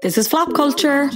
This is Flop Culture.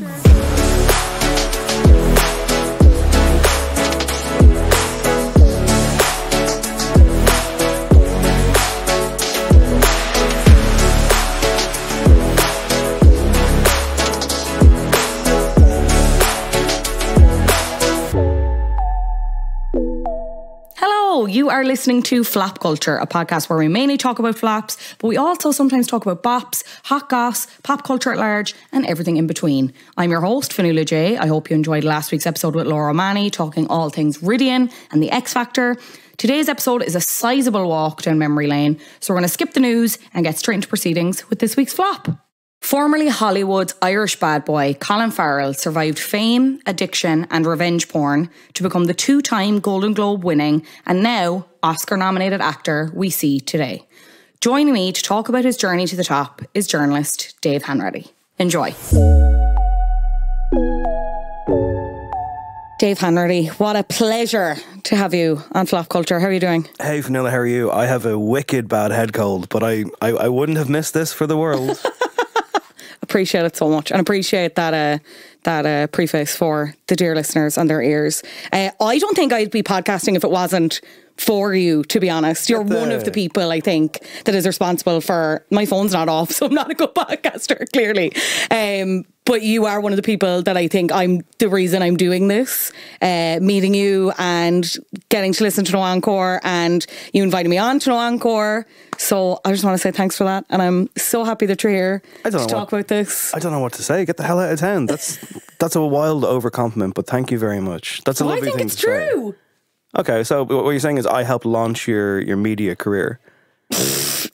You are listening to Flop Culture, a podcast where we mainly talk about flops, but we also sometimes talk about bops, hot goss, pop culture at large, and everything in between. I'm your host, Fionnuala J. I hope you enjoyed last week's episode with Laura O'Mahony, talking all things Ridian and the X Factor. Today's episode is a sizable walk down memory lane, so we're going to skip the news and get straight into proceedings with this week's flop. Formerly Hollywood's Irish bad boy, Colin Farrell survived fame, addiction and revenge porn to become the two-time Golden Globe winning and now Oscar-nominated actor we see today. Joining me to talk about his journey to the top is journalist Dave Hanratty. Enjoy. Dave Hanratty, what a pleasure to have you on Flop Culture. How are you doing? Hey, Fionnuala, how are you? I have a wicked bad head cold, but I wouldn't have missed this for the world. Appreciate it so much, and appreciate that preface for the dear listeners on their ears. I don't think I'd be podcasting if it wasn't for you, to be honest. You're one of the people, I think, that is responsible for... My phone's not off, so I'm not a good podcaster, clearly. But you are one of the people that I think I'm the reason I'm doing this. Meeting you and getting to listen to No Encore, and you invited me on to No Encore. So I just want to say thanks for that. And I'm so happy that you're here to talk about this. I don't know what to say. Get the hell out of town. That's a wild overcompliment, but thank you very much. That's a lovely thing to say. I think it's true. Okay, so what you're saying is I helped launch your media career.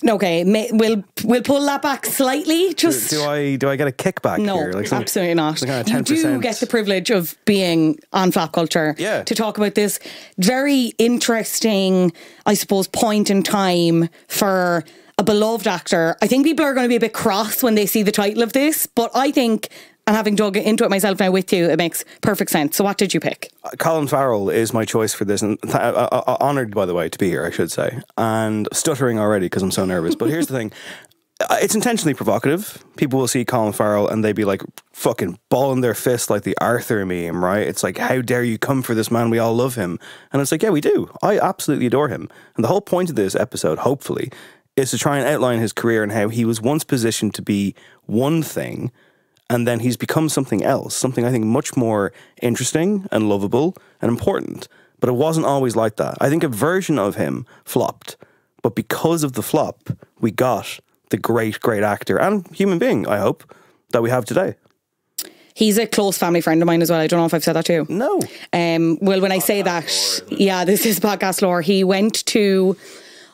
Okay, we'll pull that back slightly. Just do I get a kickback here? No, absolutely not. You do get the privilege of being on Flop Culture to talk about this very interesting, I suppose, point in time for a beloved actor. I think people are going to be a bit cross when they see the title of this, but I think, and having dug into it myself now with you, it makes perfect sense. So what did you pick? Colin Farrell is my choice for this. And honoured, by the way, to be here, I should say. And stuttering already because I'm so nervous. But here's the thing. It's intentionally provocative. People will see Colin Farrell and they be like fucking balling their fist like the Arthur meme, right? It's like, how dare you come for this man? We all love him. And it's like, yeah, we do. I absolutely adore him. And the whole point of this episode, hopefully, is to try and outline his career and how he was once positioned to be one thing, and then he's become something else, something I think much more interesting and lovable and important. But it wasn't always like that. I think a version of him flopped. But because of the flop, we got the great, great actor and human being, I hope, that we have today. He's a close family friend of mine as well. I don't know if I've said that to you. No. Well, when I say that, yeah, this is podcast lore. He went to...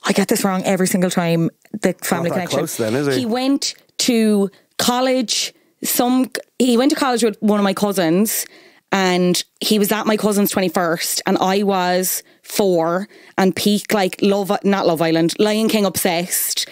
I get this wrong every single time, the family connection. Close then, is he? He went to college... He went to college with one of my cousins, and he was at my cousin's 21st, and I was 4 and peak like not Love Island, Lion King obsessed.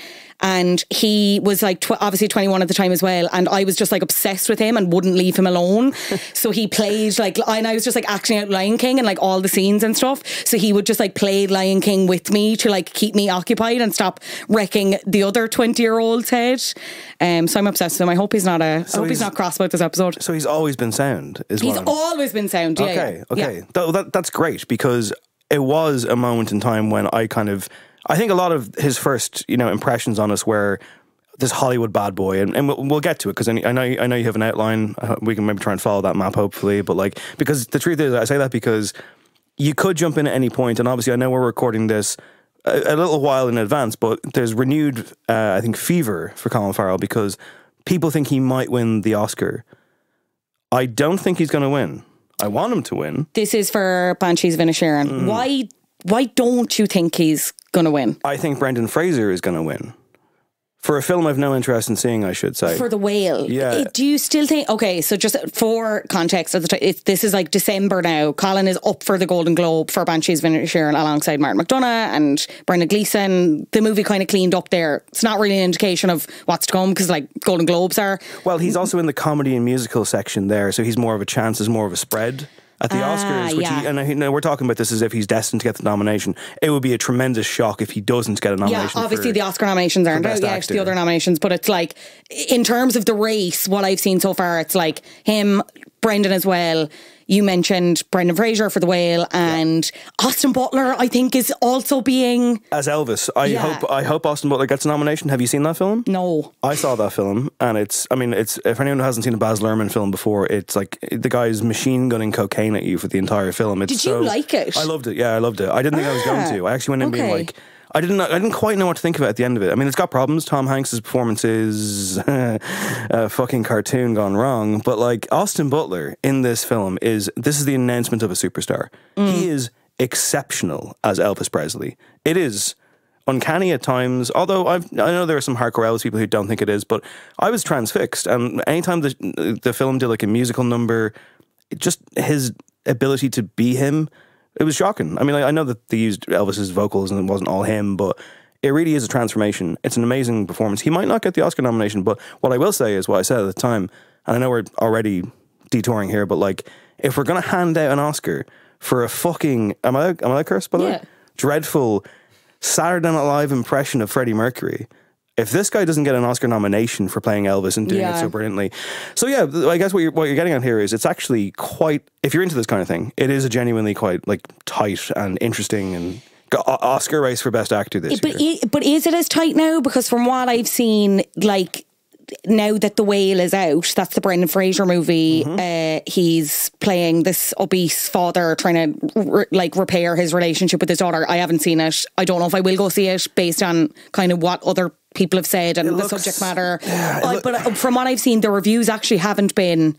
And he was like obviously 21 at the time as well, and I was just like obsessed with him and wouldn't leave him alone. So he played like, and I was just like acting out Lion King and like all the scenes and stuff. So he would just like play Lion King with me to like keep me occupied and stop wrecking the other 20-year-old's head. So I'm obsessed with him. I hope he's not not cross about this episode. So he's always been sound. He's always been sound. Yeah, okay. Yeah. That's great, because it was a moment in time when I think a lot of his first, impressions on us were this Hollywood bad boy, and we'll get to it, because I know you have an outline. We can maybe try and follow that map, hopefully. But because the truth is, I say that because you could jump in at any point, and obviously I know we're recording this a little while in advance, but there's renewed, I think, fever for Colin Farrell because people think he might win the Oscar. I don't think he's going to win. I want him to win. This is for Banshees of Inisherin. Why don't you think he's going to win? I think Brendan Fraser is going to win. For a film I've no interest in seeing, I should say. For The Whale. Yeah. Do you still think... Okay, so just for context, this is like December now. Colin is up for the Golden Globe for Banshees of Inisherin alongside Martin McDonagh and Brendan Gleeson. The movie kind of cleaned up there. It's not really an indication of what's to come, because like Golden Globes are. Well, he's also in the comedy and musical section there, so he's more of a chance, is more of a spread. at the Oscars, which we're talking about this as if he's destined to get the nomination. It would be a tremendous shock if he doesn't get a nomination. Yeah, obviously the Oscar nominations aren't out yet, the other nominations, but it's like, in terms of the race, what I've seen so far, it's like him, Brendan as well. You mentioned Brendan Fraser for The Whale, and Austin Butler, I think, is also being as Elvis. I hope Austin Butler gets a nomination. Have you seen that film? No. I saw that film, and it's if anyone hasn't seen a Baz Luhrmann film before, it's like the guy's machine gunning cocaine at you for the entire film. Did you like it? I loved it. Yeah, I loved it. I didn't think I was going to. I actually went in being like, I didn't quite know what to think of it at the end of it. I mean, it's got problems. Tom Hanks' performance is a fucking cartoon gone wrong. But like Austin Butler in this film this is the announcement of a superstar. He is exceptional as Elvis Presley. It is uncanny at times, although I know there are some hardcore Elvis people who don't think it is, but I was transfixed. And anytime the film did like a musical number, just his ability to be him, it was shocking. I mean, I know that they used Elvis's vocals and it wasn't all him, but it really is a transformation. It's an amazing performance. He might not get the Oscar nomination, but what I will say is what I said at the time, and I know we're already detouring here, but like, if we're going to hand out an Oscar for a fucking, am I cursed by the way? Dreadful Saturday Night Live impression of Freddie Mercury. If this guy doesn't get an Oscar nomination for playing Elvis and doing it so brilliantly. So yeah, I guess what you're getting at here is it's actually quite, if you're into this kind of thing, it is a genuinely quite like tight and interesting and Oscar race for Best Actor this year. But is it as tight now? Because from what I've seen, like, now that The Whale is out, that's the Brendan Fraser movie, he's playing this obese father trying to repair his relationship with his daughter. I haven't seen it. I don't know if I will go see it based on kind of what other people have said and the subject matter. But from what I've seen, the reviews actually haven't been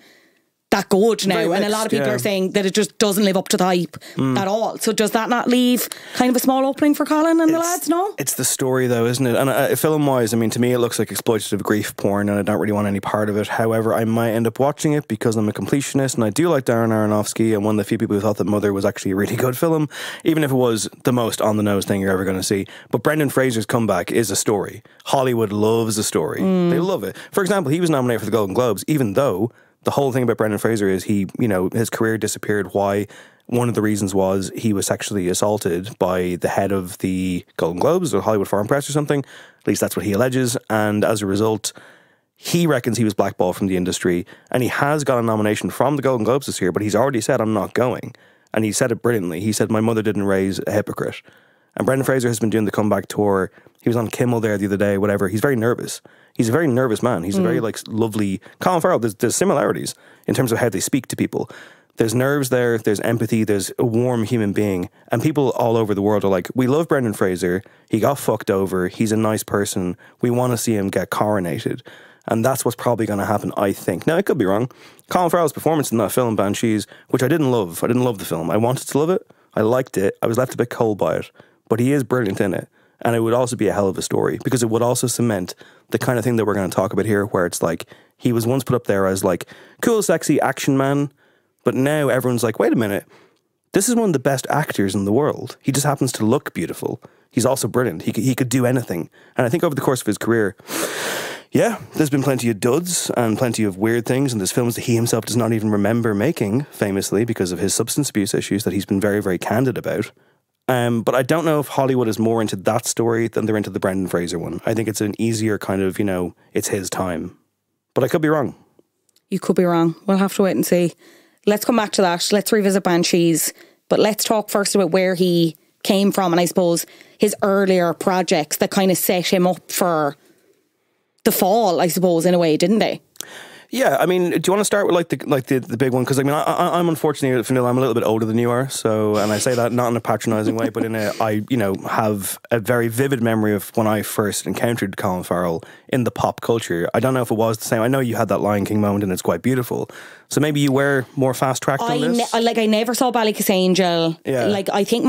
that good now, and a lot of people are saying that it just doesn't live up to the hype at all. So does that not leave kind of a small opening for Colin and the lads? No, it's the story though, isn't it? And film wise, I mean, to me it looks like exploitative grief porn, and I don't really want any part of it. However, I might end up watching it because I'm a completionist, and I do like Darren Aronofsky, and one of the few people who thought that Mother was actually a really good film, even if it was the most on the nose thing you're ever going to see. But Brendan Fraser's comeback is a story. Hollywood loves a story. They love it. For example, he was nominated for the Golden Globes, even though the whole thing about Brendan Fraser is his career disappeared. Why? One of the reasons was he was sexually assaulted by the head of the Golden Globes or Hollywood Foreign Press or something. At least that's what he alleges. And as a result, he reckons he was blackballed from the industry. And he has got a nomination from the Golden Globes this year, but he's already said, I'm not going. And he said it brilliantly. He said, my mother didn't raise a hypocrite. And Brendan Fraser has been doing the comeback tour. He was on Kimmel there the other day, whatever. He's very nervous. He's a very nervous man. He's a very lovely Colin Farrell. There's similarities in terms of how they speak to people. There's nerves there. There's empathy. There's a warm human being. And people all over the world are like, we love Brendan Fraser. He got fucked over. He's a nice person. We want to see him get coronated. And that's what's probably going to happen, I think. Now, I could be wrong. Colin Farrell's performance in that film, Banshees, which I didn't love. I didn't love the film. I wanted to love it. I liked it. I was left a bit cold by it. But he is brilliant in it. And it would also be a hell of a story because it would also cement the kind of thing that we're going to talk about here, where it's like he was once put up there as like cool, sexy action man. But now everyone's like, wait a minute, this is one of the best actors in the world. He just happens to look beautiful. He's also brilliant. He could do anything. And I think over the course of his career, yeah, there's been plenty of duds and plenty of weird things. And there's films that he himself does not even remember making, famously, because of his substance abuse issues that he's been very, very candid about. But I don't know if Hollywood is more into that story than they're into the Brendan Fraser one. I think it's an easier kind of, it's his time. But I could be wrong. You could be wrong. We'll have to wait and see. Let's come back to that. Let's revisit Banshees. But let's talk first about where he came from, and I suppose his earlier projects that kind of set him up for the fall, I suppose, in a way, didn't they? Yeah, I mean, do you want to start with the big one? Because I mean, I'm unfortunately, Fionnuala, I'm a little bit older than you are, so, and I say that not in a patronising way, but in I have a very vivid memory of when I first encountered Colin Farrell in the pop culture. I don't know if it was the same. I know you had that Lion King moment, and it's quite beautiful. So maybe you were more fast-tracked on this? I never saw Ballykissangel. Yeah. I think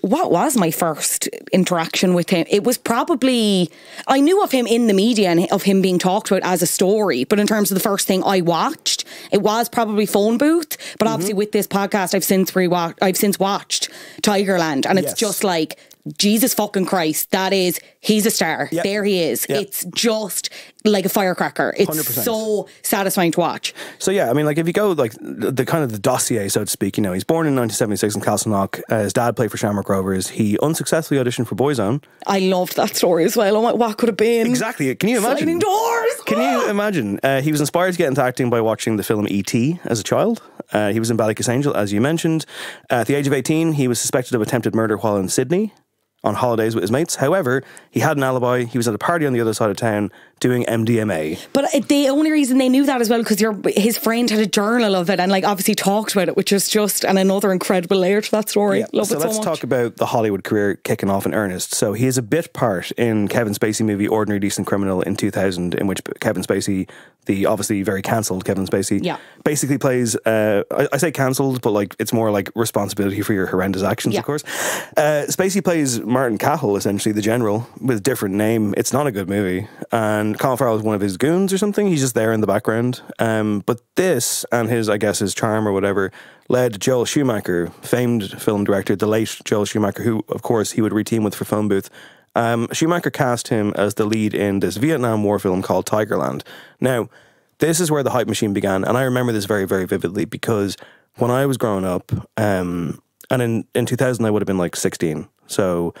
what was my first interaction with him? It was probably, I knew of him in the media and of him being talked about as a story, but in terms of the first thing I watched, it was probably Phone Booth. But obviously with this podcast, I've since watched Tigerland, and it's just like, Jesus fucking Christ, that is he's a star. Yep. There he is. Yep. It's just like a firecracker. It's 100%. so satisfying to watch. So yeah, I mean, like if you go like the kind of the dossier, so to speak, you know, he's born in 1976 in Castleknock. His dad played for Shamrock Rovers. He unsuccessfully auditioned for Boyzone. I loved that story as well. Oh my, what could have been? Exactly. Can you imagine? Sliding doors. Can you imagine? He was inspired to get into acting by watching the film E.T. as a child. He was in Ballykissangel, as you mentioned. At the age of 18, he was suspected of attempted murder while in Sydney on holidays with his mates. However, he had an alibi. He was at a party on the other side of town doing MDMA. But the only reason they knew that as well, because his friend had a journal of it and like obviously talked about it, which is just another incredible layer to that story. Yeah. Love so it so let's much. talk about the Hollywood career kicking off in earnest. So he has a bit part in Kevin Spacey movie Ordinary Decent Criminal in 2000, in which Kevin Spacey, the obviously very cancelled Kevin Spacey, basically plays, I say cancelled, but like it's more like responsibility for your horrendous actions, of course. Spacey plays Martin Cahill, essentially the general, with a different name. It's not a good movie. And Colin Farrell is one of his goons or something. He's just there in the background. But this and his, I guess, his charm or whatever, led Joel Schumacher, famed film director, the late Joel Schumacher, who, of course, he would reteam with for Phone Booth. Schumacher cast him as the lead in this Vietnam War film called Tigerland. Now, this is where the hype machine began, and I remember this very, very vividly because when I was growing up, and in 2000 I would have been like 16, so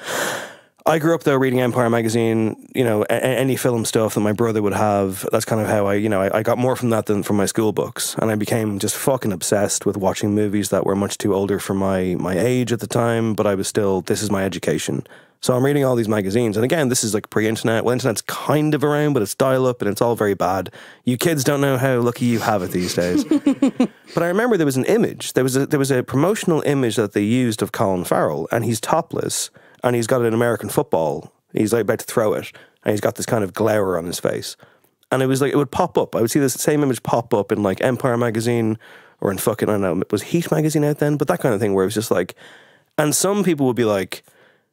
I grew up though reading Empire magazine, you know, any film stuff that my brother would have. That's kind of how I got more from that than from my school books. And I became just fucking obsessed with watching movies that were much too older for my age at the time, but I was still, this is my education. So I'm reading all these magazines. And again, this is like pre-internet. Well, internet's kind of around, but it's dial-up and it's all very bad. You kids don't know how lucky you have it these days. But I remember there was an image. There was a promotional image that they used of Colin Farrell, and he's topless. And he's got an American football. He's like about to throw it. And he's got this kind of glower on his face. And it was like, it would pop up. I would see this same image pop up in like Empire magazine or in fucking, I don't know, was Heat magazine out then? But that kind of thing where it was just like, and some people would be like,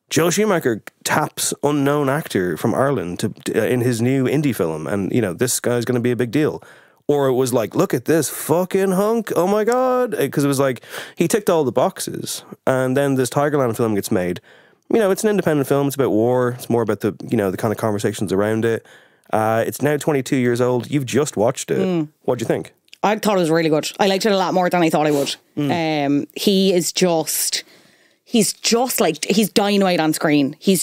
Joel Schumacher taps unknown actor from Ireland to in his new indie film. And, you know, this guy's going to be a big deal. Or it was like, look at this fucking hunk. Oh my God. Because it was like, he ticked all the boxes. And then this Tigerland film gets made. You know, it's an independent film. It's about war. It's more about the, you know, the kind of conversations around it. It's now 22 years old. You've just watched it. What do you think? I thought it was really good. I liked it a lot more than I thought I would. He's just like, he's dynamite on screen. He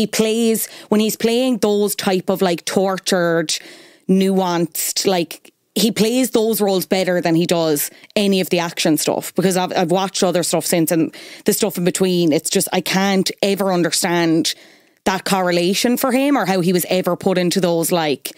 plays, when he's playing those type of like tortured, nuanced, like, he plays those roles better than he does any of the action stuff, because I've watched other stuff since, and the stuff in between, it's just, I can't ever understand that correlation for him, or how he was ever put into those like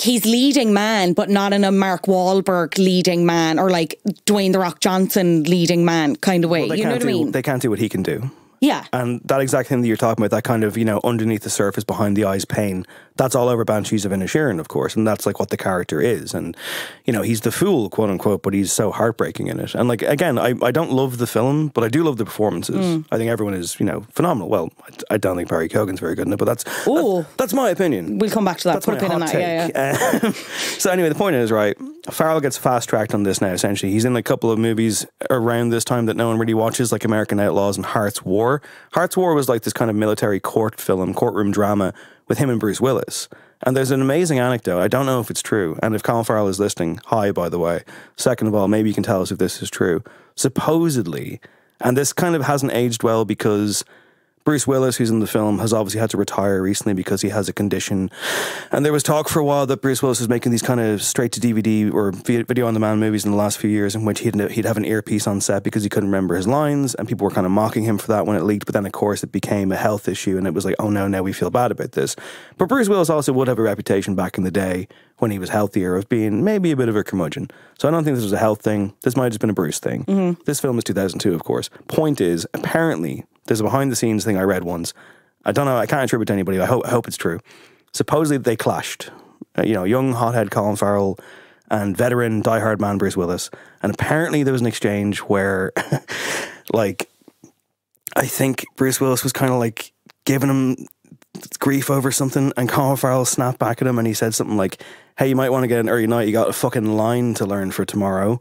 he's leading man, but not in a Mark Wahlberg leading man, or like Dwayne The Rock Johnson leading man kind of way. Well, you know what I mean? They can't do what he can do. Yeah. And that exact thing that you're talking about, that kind of, you know, underneath the surface, behind the eyes pain, that's all over Banshees of Inisherin, of course. And that's like what the character is. And, you know, he's the fool, quote unquote, but he's so heartbreaking in it. And like, again, I don't love the film, but I do love the performances. I think everyone is, you know, phenomenal. Well, I don't think Barry Keoghan's very good in it, but that's my opinion. We'll come back to that. That's Put a pin in that. Yeah. So anyway, the point is, right, Farrell gets fast-tracked on this now, essentially. He's in a couple of movies around this time that no one really watches, like American Outlaws and Heart's War. Heart's War was like this kind of military courtroom drama with him and Bruce Willis. And there's an amazing anecdote. I don't know if it's true. And if Colin Farrell is listening, hi, by the way. Second of all, maybe you can tell us if this is true. Supposedly, and this kind of hasn't aged well because Bruce Willis, who's in the film, has obviously had to retire recently because he has a condition. And there was talk for a while that Bruce Willis was making these kind of straight-to-DVD or video-on-demand movies in the last few years in which he'd have an earpiece on set because he couldn't remember his lines, and people were kind of mocking him for that when it leaked. But then, of course, it became a health issue, and it was like, oh no, now we feel bad about this. But Bruce Willis also would have a reputation back in the day when he was healthier of being maybe a bit of a curmudgeon. So I don't think this was a health thing. This might have just been a Bruce thing. This film is 2002, of course. Point is, apparently, there's a behind-the-scenes thing I read once. I don't know, I can't attribute it to anybody. I hope it's true. Supposedly they clashed. You know, young, hothead Colin Farrell and veteran, diehard man Bruce Willis. And apparently there was an exchange where, like, I think Bruce Willis was kind of like giving him grief over something, and Colin Farrell snapped back at him and he said something like, hey, you might want to get an early night. You got a fucking line to learn for tomorrow.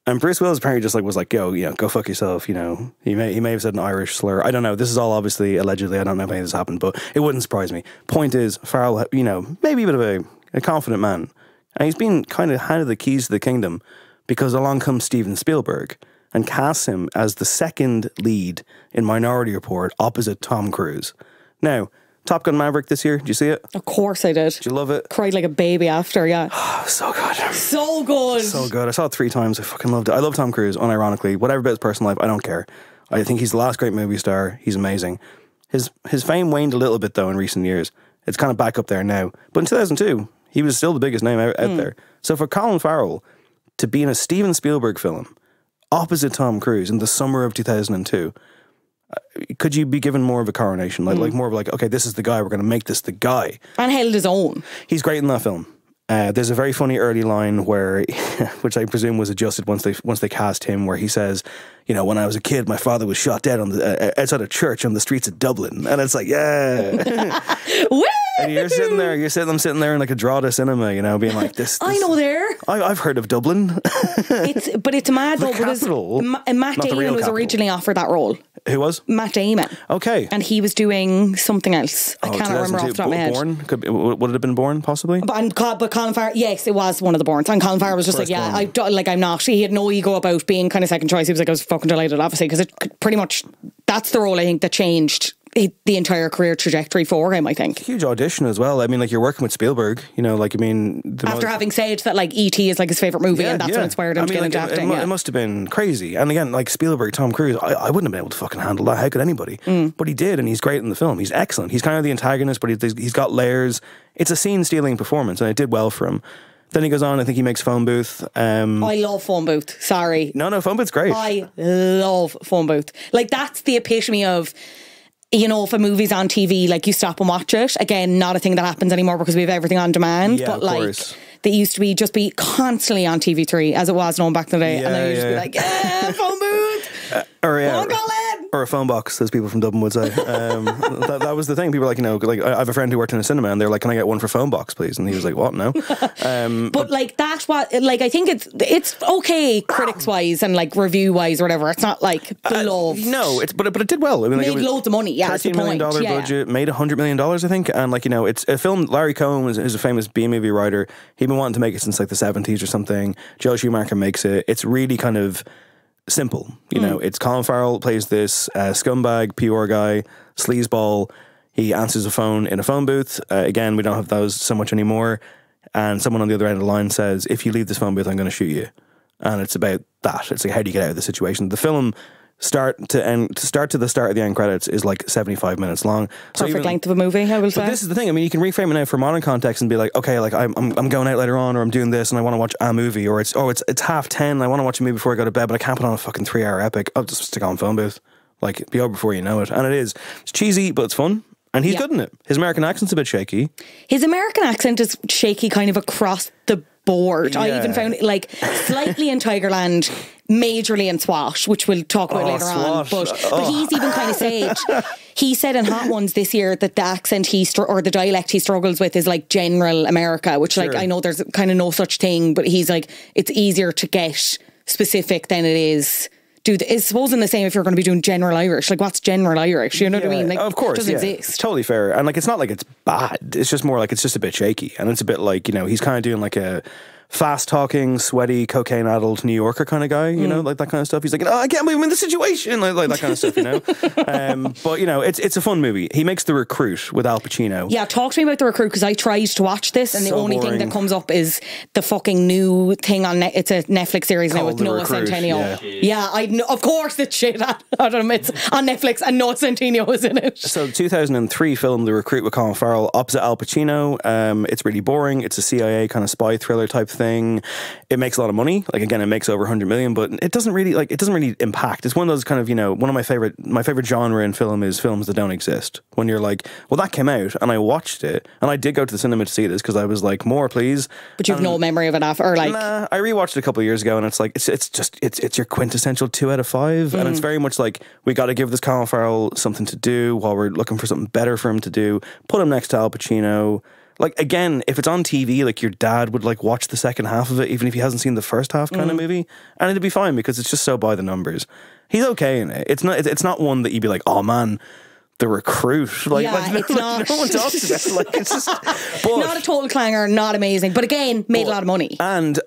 And Bruce Willis apparently just like was like, yo, go fuck yourself. He may have said an Irish slur. I don't know. This is all obviously allegedly. I don't know if any of this happened, but it wouldn't surprise me. Point is, Farrell, maybe a bit of a confident man, and he's been kind of handed the keys to the kingdom because along comes Steven Spielberg and casts him as the second lead in Minority Report opposite Tom Cruise. Now, Top Gun Maverick this year, did you see it? Of course I did. Did you love it? Cried like a baby after, yeah. So good. So good. So good. I saw it 3 times. I fucking loved it. I love Tom Cruise, unironically. Whatever about his personal life, I don't care. I think he's the last great movie star. He's amazing. His fame waned a little bit, though, in recent years. It's kind of back up there now. But in 2002, he was still the biggest name out there. So for Colin Farrell to be in a Steven Spielberg film opposite Tom Cruise in the summer of 2002... could you be given more of a coronation? Like more of like, okay, this is the guy, we're going to make this the guy. And held his own. He's great in that film. There's a very funny early line where, which I presume was adjusted once they cast him, where he says, when I was a kid, my father was shot dead on the outside a church on the streets of Dublin, and it's like, yeah. And you're sitting there in like a Drogheda cinema, being like, this I know there. I've heard of Dublin. It's mad though, because Matt Damon was originally offered that role. Who was? Matt Damon. Okay. And he was doing something else. I can't remember off the top of my head. Born? Would it have been Born, possibly? But Colin Farrell, yes, it was one of the Borns. And Colin Farrell was just like, yeah, I'm not. He had no ego about being kind of second choice. He was like, I was fucking delighted, obviously, because it pretty much, that's the role I think that changed the entire career trajectory for him, I think. Huge audition as well. I mean, like, you're working with Spielberg, after having said that, like, E.T. is like his favourite movie, and that's what inspired him to get into acting. It must have been crazy. And again, like, Spielberg, Tom Cruise, I wouldn't have been able to fucking handle that. How could anybody? But he did, and he's great in the film. He's excellent. He's kind of the antagonist, but he's got layers. It's a scene-stealing performance, and it did well for him. Then he goes on, I think he makes Phone Booth. I love Phone Booth. Sorry. No, Phone Booth's great. I love Phone Booth. Like, that's the epitome of... if a movie's on TV, like, you stop and watch it. Again, not a thing that happens anymore because we have everything on demand. Yeah, but like, they used to be constantly on TV3 as it was known back in the day. And then you'd just be like, yeah, Phone Booth. Or a phone box, as people from Dublin would say. That was the thing. People were like, I have a friend who worked in a cinema, and they're like, can I get one for phone box, please? And he was like, what? No. But like, that's what, like, I think it's okay critics wise and like review wise or whatever. It's not like the love. No, but it did well. I mean, made loads of money. Yeah, $13 million budget, made $100 million, I think. And like, it's a film. Larry Cohen is a famous B-movie writer. He'd been wanting to make it since like the 70s or something. Joe Schumacher makes it. It's really kind of simple. It's Colin Farrell plays this scumbag, PR guy, sleazeball. He answers a phone in a phone booth. Again, we don't have those so much anymore. And someone on the other end of the line says, if you leave this phone booth, I'm going to shoot you. And it's about that. It's like, how do you get out of the situation? The film, start to the start of the end credits, is like 75 minutes long. Perfect length of a movie, I will say. But this is the thing. I mean, you can reframe it now for modern context and be like, okay, like I'm going out later on, or I'm doing this and I want to watch a movie, or it's 10:30, I want to watch a movie before I go to bed, but I can't put on a fucking 3-hour epic. I'll just stick on Phone Booth. Like, be over before you know it. And it's cheesy, but it's fun. And he's good in it. His American accent's a bit shaky. His American accent is shaky kind of across the board. Yeah. I even found it like slightly in Tigerland, majorly in SWAT, which we'll talk about later on. But he's even kind of said, he said in Hot Ones this year that the accent or the dialect he struggles with is like general America, which like, I know there's kind of no such thing, but he's like, it's easier to get specific than it is. Dude, it's supposing the same if you're going to be doing general Irish. Like, what's general Irish? You know what I mean? Like, of course, it doesn't exist. It's totally fair. And like, it's not like it's bad. It's just more like it's just a bit shaky. And it's a bit like, he's kind of doing like a fast-talking, sweaty, cocaine-addled New Yorker kind of guy, like that kind of stuff. He's like, I can't believe I'm in this situation, like that kind of stuff, But, it's a fun movie. He makes The Recruit with Al Pacino. Yeah, talk to me about The Recruit, because I tried to watch this, and the only thing that comes up is the fucking new thing on it's a Netflix series now with Noah Centineo. Yeah, I know, of course it's shit. I don't know, it's on Netflix, and Noah Centineo is in it. So, the 2003 film The Recruit with Colin Farrell opposite Al Pacino. It's really boring. It's a CIA kind of spy thriller type thing. It makes a lot of money. Like, again, it makes over 100 million, but it doesn't really impact. It's one of those kind of, one of my favorite genre in film is films that don't exist. When you're like, well, that came out and I watched it, and I did go to the cinema to see this because I was like, more please. But you have no memory of it after, or like? Nah, I rewatched it a couple of years ago, and it's like, it's your quintessential 2 out of 5, and it's very much like, we got to give this Colin Farrell something to do while we're looking for something better for him to do. Put him next to Al Pacino. Like, again, if it's on TV, like, your dad would, like, watch the second half of it, even if he hasn't seen the first half kind of movie, and it'd be fine because it's just so by the numbers. He's okay in it. It's not one that you'd be like, oh, man, The Recruit. Like, it's not. No one talks about it. Like, it's just... But, not a total clanger, not amazing. But again, made a lot of money. And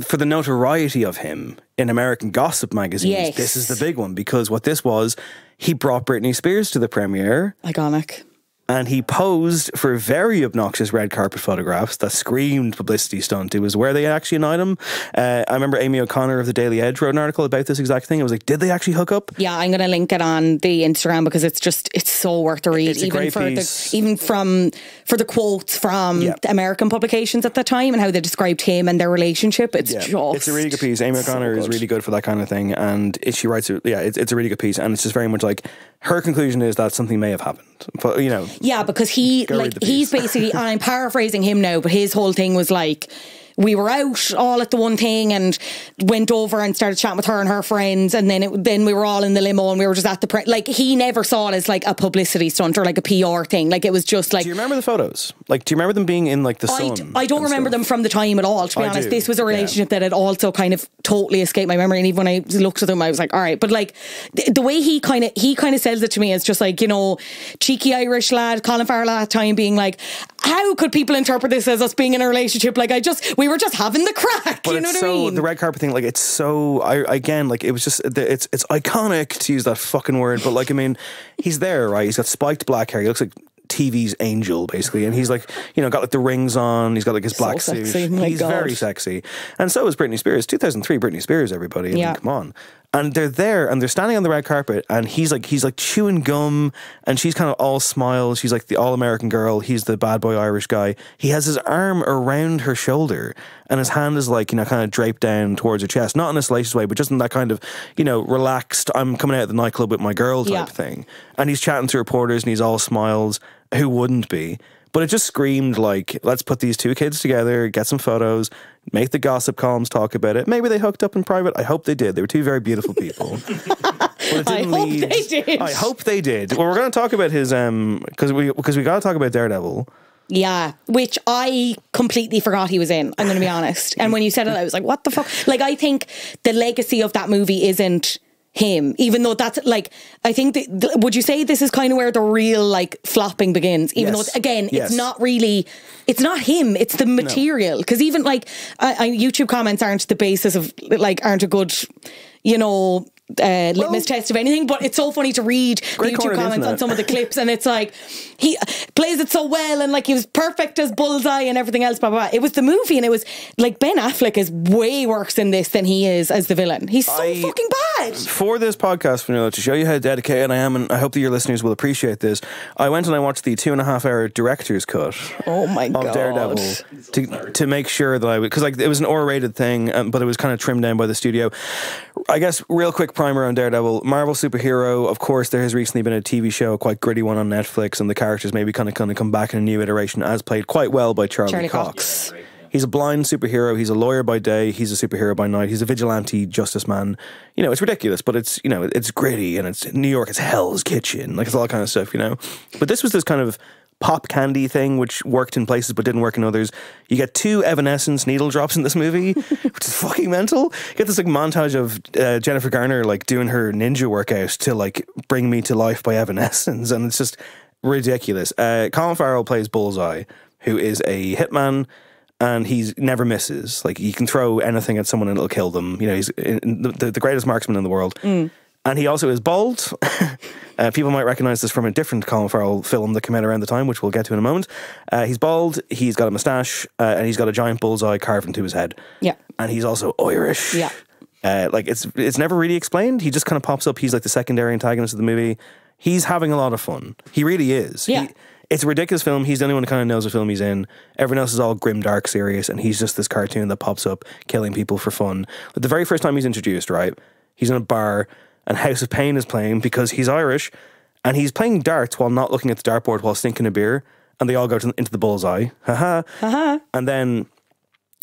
for the notoriety of him in American gossip magazines, this is the big one. Because what this was, he brought Britney Spears to the premiere. Iconic. And he posed for very obnoxious red carpet photographs that screamed publicity stunt. It was where they actually annoyed him. I remember Amy O'Connor of the Daily Edge wrote an article about this exact thing. It was like, did they actually hook up? Yeah, I'm going to link it on the Instagram because it's so worth the read. It's a great piece. Even for the quotes from the American publications at the time and how they described him and their relationship. It's just... It's a really good piece. Amy O'Connor is really good for that kind of thing. And she writes it, it's a really good piece. And it's just very much like, her conclusion is that something may have happened. But, you know... Yeah, because he's basically, and I'm paraphrasing him now, but his whole thing was like, we were out all at the one thing and went over and started chatting with her and her friends, and then we were all in the limo and we were just at the like, he never saw it as like a publicity stunt or like a PR thing. Like, it was just like... Do you remember the photos? Like, do you remember them being in like the sun? I don't remember them from the time at all, to be honest. This was a relationship that had also kind of totally escaped my memory, and even when I looked at them I was like, all right. But like the way he kind of sells it to me is just like, you know, cheeky Irish lad Colin Farrell at that time being like, how could people interpret this as us being in a relationship? Like, we were just having the crack. But you know what I mean? The red carpet thing, like, it's so... again, like, it was just... It's iconic, to use that fucking word, but like, I mean, he's there, right? He's got spiked black hair. He looks like TV's Angel, basically, and he's like, you know, got like the rings on, he's got like his black suit. He's very sexy. And so is Britney Spears. 2003 Britney Spears, everybody. I mean, come on. And they're there and they're standing on the red carpet, and he's like chewing gum, and she's kind of all smiles. She's like the all-American girl. He's the bad boy Irish guy. He has his arm around her shoulder, and his hand is like, you know, kind of draped down towards her chest, not in a salacious way, but just in that kind of, you know, relaxed, I'm coming out of the nightclub with my girl type thing. And he's chatting to reporters and he's all smiles. Who wouldn't be? But it just screamed like, let's put these two kids together, get some photos, make the gossip columns talk about it. Maybe they hooked up in private. I hope they did. They were two very beautiful people. But it didn't lead. They did. I hope they did. Well, we're going to talk about his because we got to talk about Daredevil. Yeah, which I completely forgot he was in, I'm going to be honest. And when you said it, I was like, what the fuck? Like, I think the legacy of that movie isn't him, even though that's like, I think would you say this is kind of where the real like flopping begins, even though again it's not really, it's not him, it's the material, because even like YouTube comments aren't the basis of like, aren't a good, you know, litmus test of anything, but it's so funny to read the YouTube comments on some of the clips, and it's like, he plays it so well, and like he was perfect as Bullseye and everything else, blah, blah, blah. It was the movie, and it was like, Ben Affleck is way worse in this than he is as the villain. He's so fucking bad. For this podcast, Fionnuala, to show you how dedicated I am, and I hope that your listeners will appreciate this, I went and I watched the 2.5 hour director's cut of Daredevil to make sure that I would, because like it was an R-rated thing, but it was kind of trimmed down by the studio. I guess real quick primer on Daredevil. Marvel superhero, of course, there has recently been a TV show, a quite gritty one on Netflix, and the characters maybe kind of come back in a new iteration, as played quite well by Charlie Cox. He's a blind superhero. He's a lawyer by day. He's a superhero by night. He's a vigilante justice man. You know, it's ridiculous, but it's, you know, it's gritty, and it's New York. It's Hell's Kitchen. Like, it's all that kind of stuff, you know. But this was this kind of pop candy thing, which worked in places but didn't work in others. You get 2 Evanescence needle drops in this movie, which is fucking mental. You get this like montage of Jennifer Garner like doing her ninja workout to like Bring Me to Life by Evanescence, and it's just ridiculous. Colin Farrell plays Bullseye, who is a hitman, and he never misses. Like, he can throw anything at someone and it'll kill them. You know, he's the greatest marksman in the world. And he also is bald. People might recognise this from a different Colin Farrell film that came out around the time, which we'll get to in a moment. He's bald, he's got a moustache, and he's got a giant bullseye carved into his head. Yeah. And he's also Irish. Yeah. Like, it's never really explained. He just kind of pops up. He's like the secondary antagonist of the movie. He's having a lot of fun. He really is. Yeah. It's a ridiculous film. He's the only one who kind of knows what film he's in. Everyone else is all grim, dark, serious, and he's just this cartoon that pops up, killing people for fun. But the very first time he's introduced, right, he's in a bar, and House of Pain is playing because he's Irish, and he's playing darts while not looking at the dartboard while stinking a beer, and they all go into the bullseye. And then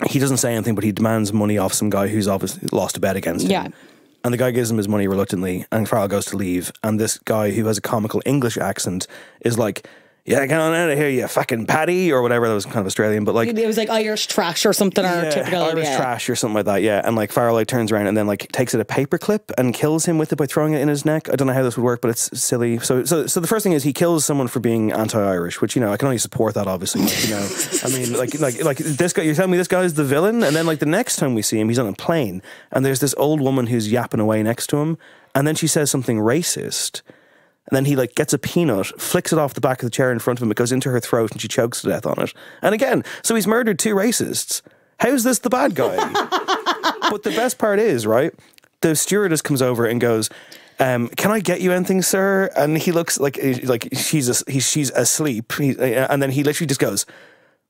he doesn't say anything, but he demands money off some guy who's obviously lost a bet against him. Yeah. And the guy gives him his money reluctantly, and Farrell goes to leave, and this guy who has a comical English accent is like, yeah, get on out of here, you fucking Paddy, or whatever. That was kind of Australian, but like it was like Irish trash or something, or typical Irish trash or something like that. Yeah, and like Farrell like turns around and then like takes it a paperclip and kills him with it by throwing it in his neck. I don't know how this would work, but it's silly. So the first thing is he kills someone for being anti-Irish, which, you know, I can only support that, obviously. Like, you know, I mean, like this guy. You're telling me this guy's the villain, and then like the next time we see him, he's on a plane, and there's this old woman who's yapping away next to him, and then she says something racist. And then he like gets a peanut, flicks it off the back of the chair in front of him, it goes into her throat and she chokes to death on it. And again, so he's murdered 2 racists. How's this the bad guy? But the best part is, right, the stewardess comes over and goes, can I get you anything, sir? And he looks like she's asleep. And then he literally just goes,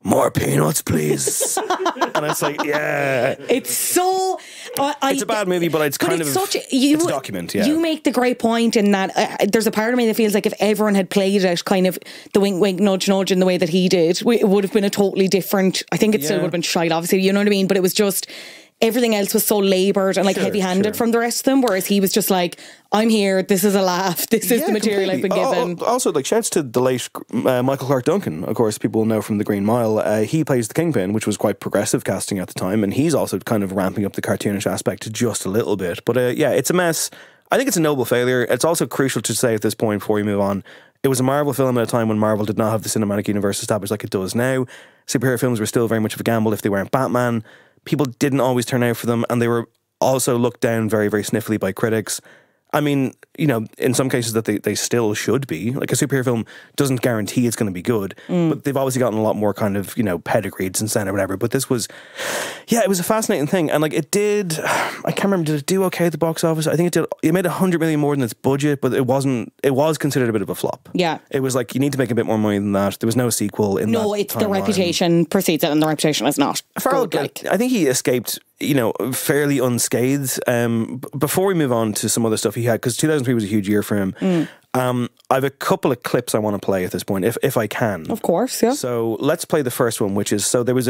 more peanuts, please. And it's like, yeah. It's so... it's a bad movie, but it's kind of... it's a document, yeah. You make the great point in that there's a part of me that feels like if everyone had played it kind of the wink, wink, nudge, nudge in the way that he did, it would have been a totally different... I think it still would have been shite, obviously, you know what I mean? But it was just... Everything else was so laboured and like heavy-handed from the rest of them, whereas he was just like, I'm here, this is a laugh, this is the material I've been given. Also, like, shouts to the late Michael Clark Duncan, of course, people will know from The Green Mile. He plays the Kingpin, which was quite progressive casting at the time, and he's also kind of ramping up the cartoonish aspect just a little bit. But yeah, it's a mess. I think it's a noble failure. It's also crucial to say at this point, before we move on, it was a Marvel film at a time when Marvel did not have the cinematic universe established like it does now. Superhero films were still very much of a gamble if they weren't Batman. People didn't always turn out for them, and they were also looked down very, very sniffly by critics. I mean, you know, in some cases that they still should be. Like, a superhero film doesn't guarantee it's going to be good, but they've obviously gotten a lot more kind of, you know, pedigreed since then or whatever. But this was, yeah, it was a fascinating thing. And like, it did, I can't remember, did it do okay at the box office? I think it made 100 million more than its budget, but it was considered a bit of a flop. Yeah. It was like, you need to make a bit more money than that. There was no sequel in that No, it's the reputation precedes it, and the reputation is not. Farrell, like, I think he escaped, you know, fairly unscathed. Before we move on to some other stuff he had, because 2003 was a huge year for him, I have a couple of clips I want to play at this point, if I can. Of course, yeah. So let's play the first one, which is, so there was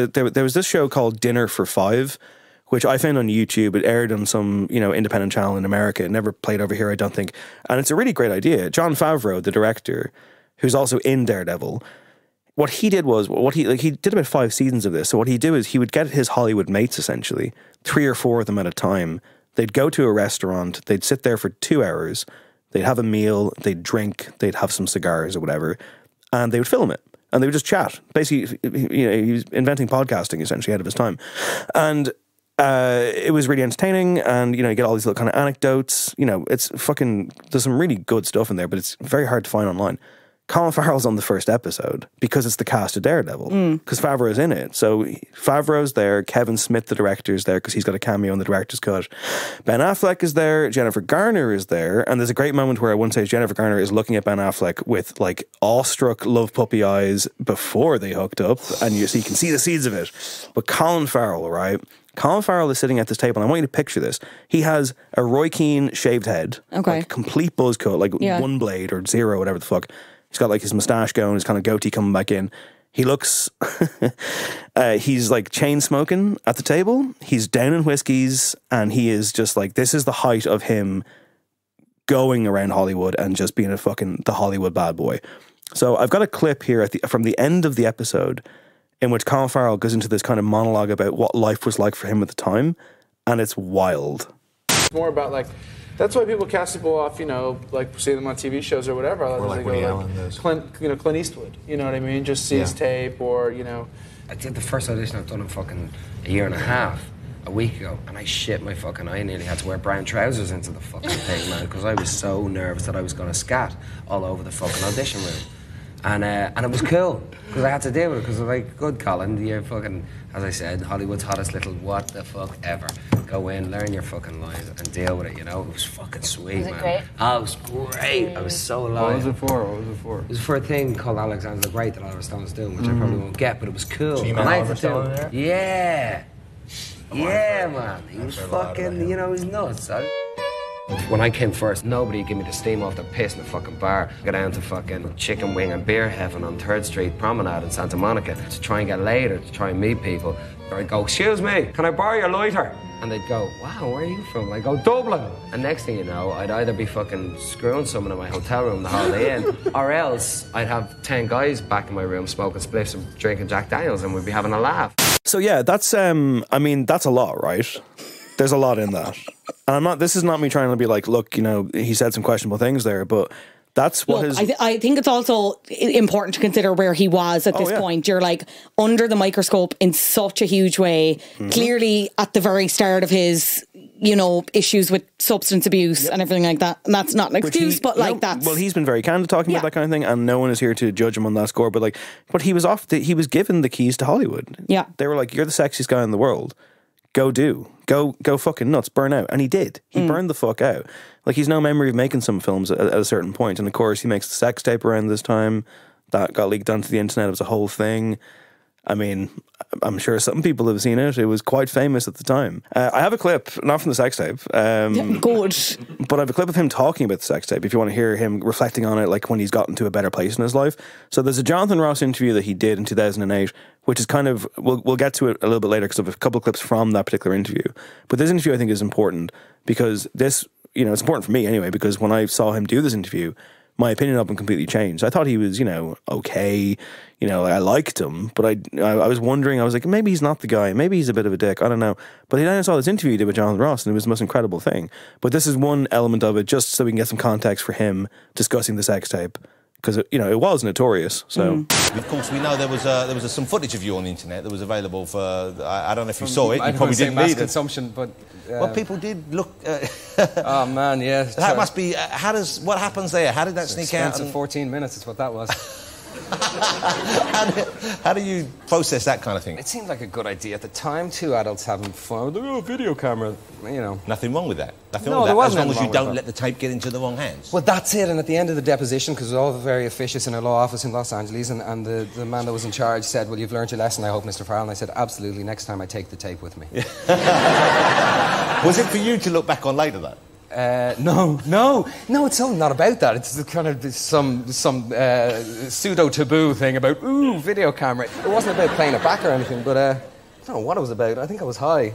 this show called Dinner for Five, which I found on YouTube. It aired on some, you know, independent channel in America. It never played over here, I don't think. And it's a really great idea. Jon Favreau, the director, who's also in Daredevil, what he did was, he did about 5 seasons of this. So what he'd do is he would get his Hollywood mates, essentially, 3 or 4 of them at a time. They'd go to a restaurant, they'd sit there for 2 hours, they'd have a meal, they'd drink, they'd have some cigars or whatever, and they would film it. And they would just chat. Basically, you know, he was inventing podcasting, essentially, ahead of his time. And it was really entertaining, and, you know, you get all these little kind of anecdotes. You know, it's fucking, there's some really good stuff in there, but it's very hard to find online. Colin Farrell's on the first episode because it's the cast of Daredevil, because Favreau's in it. So Favreau's there, Kevin Smith, the director, is there because he's got a cameo in the director's cut. Ben Affleck is there, Jennifer Garner is there, and there's a great moment where at one stage Jennifer Garner is looking at Ben Affleck with like awestruck love puppy eyes before they hooked up, and so you can see the seeds of it. But Colin Farrell, right? Colin Farrell is sitting at this table, and I want you to picture this. He has a Roy Keane shaved head, like complete buzz cut, like one blade or 0, whatever the fuck. He's got like his moustache going, his kind of goatee coming back in. He looks, he's like chain smoking at the table. He's down in whiskeys, and he is just like, this is the height of him going around Hollywood and just being the Hollywood bad boy. So I've got a clip here from the end of the episode in which Colin Farrell goes into this kind of monologue about what life was like for him at the time, and it's wild. It's more about like, that's why people cast people off, you know, like see them on TV shows or whatever. Or like Woody Allen does. Clint Eastwood, you know what I mean? Just sees tape, or, you know. I did the first audition I've done in fucking a year and a half, a week ago, and I shit my fucking eye. I nearly had to wear brown trousers into the fucking thing, man, because I was so nervous that I was going to scat all over the fucking audition room. And it was cool, because I had to deal with it, because I was like, good, Colin, you're fucking, as I said, Hollywood's hottest little what the fuck ever. Go in, learn your fucking lines, and deal with it, you know? It was fucking sweet, man. Was it great? Oh, it was great. I was so alive. What was it for? It was for a thing called Alexander the Great that Oliver Stone's doing, which I probably won't get, but it was cool. So you met Oliver Stone in there? Yeah. Yeah, man. He was fucking, you know, he's nuts. When I came first, nobody gave me the steam off the piss in the fucking bar. Go down to fucking Chicken Wing and Beer Heaven on 3rd Street Promenade in Santa Monica to try and get laid or to try and meet people. I'd go, excuse me, can I borrow your lighter? And they'd go, wow, where are you from? I go, Dublin. And next thing you know, I'd either be fucking screwing someone in my hotel room, the Holiday Inn, or else I'd have 10 guys back in my room smoking spliffs and drinking Jack Daniels and we'd be having a laugh. So yeah, that's I mean, that's a lot, right? There's a lot in that. And this is not me trying to be like, look, you know, he said some questionable things there, but that's what I think it's also important to consider where he was at this point. You're like under the microscope in such a huge way. Clearly at the very start of his, you know, issues with substance abuse and everything like that. And that's not an excuse, but like that's... Well, he's been very candid talking about that kind of thing, and no one is here to judge him on that score. But he was given the keys to Hollywood. Yeah. They were like, you're the sexiest guy in the world. Go fucking nuts, burn out. And he did. He burned the fuck out. Like, he's no memory of making some films at a certain point. And of course, he makes the sex tape around this time. That got leaked onto the internet. It was a whole thing. I mean, I'm sure some people have seen it. It was quite famous at the time. I have a clip, not from the sex tape. Good. But I have a clip of him talking about the sex tape, if you want to hear him reflecting on it, like when he's gotten to a better place in his life. So there's a Jonathan Ross interview that he did in 2008, which is kind of, we'll get to it a little bit later because I have a couple of clips from that particular interview. But this interview I think is important because this, you know, it's important for me anyway, because when I saw him do this interview, my opinion of him completely changed. I thought he was, you know, okay. You know, I liked him, but I was wondering, I was like, maybe he's not the guy. Maybe he's a bit of a dick. I don't know. But then I saw this interview he did with Jonathan Ross, and it was the most incredible thing. But this is one element of it, just so we can get some context for him discussing the sex tape. Because, you know, it was notorious. So, of course, we know there was some footage of you on the internet that was available for. I don't know if you saw it. You probably didn't need it. Consumption, but well, people did look. Oh man, yeah. That must be. What happens there? How did that sneak out? 14 minutes is what that was. How do you process that kind of thing? It seemed like a good idea at the time. Two adults having fun. Oh, video camera. You know, nothing wrong with that. Nothing wrong with that. There wasn't as long as you don't let the tape get into the wrong hands. Well, that's it. And at the end of the deposition, because it was all very officious in a law office in Los Angeles, and the man that was in charge said, "Well, you've learned your lesson, I hope, Mr. Farrell." And I said, "Absolutely. Next time I take the tape with me." Was it for you to look back on later, though? No, it's all not about that. It's kind of some pseudo-taboo thing about, video camera. It wasn't about playing it back or anything, but I don't know what it was about. I think I was high.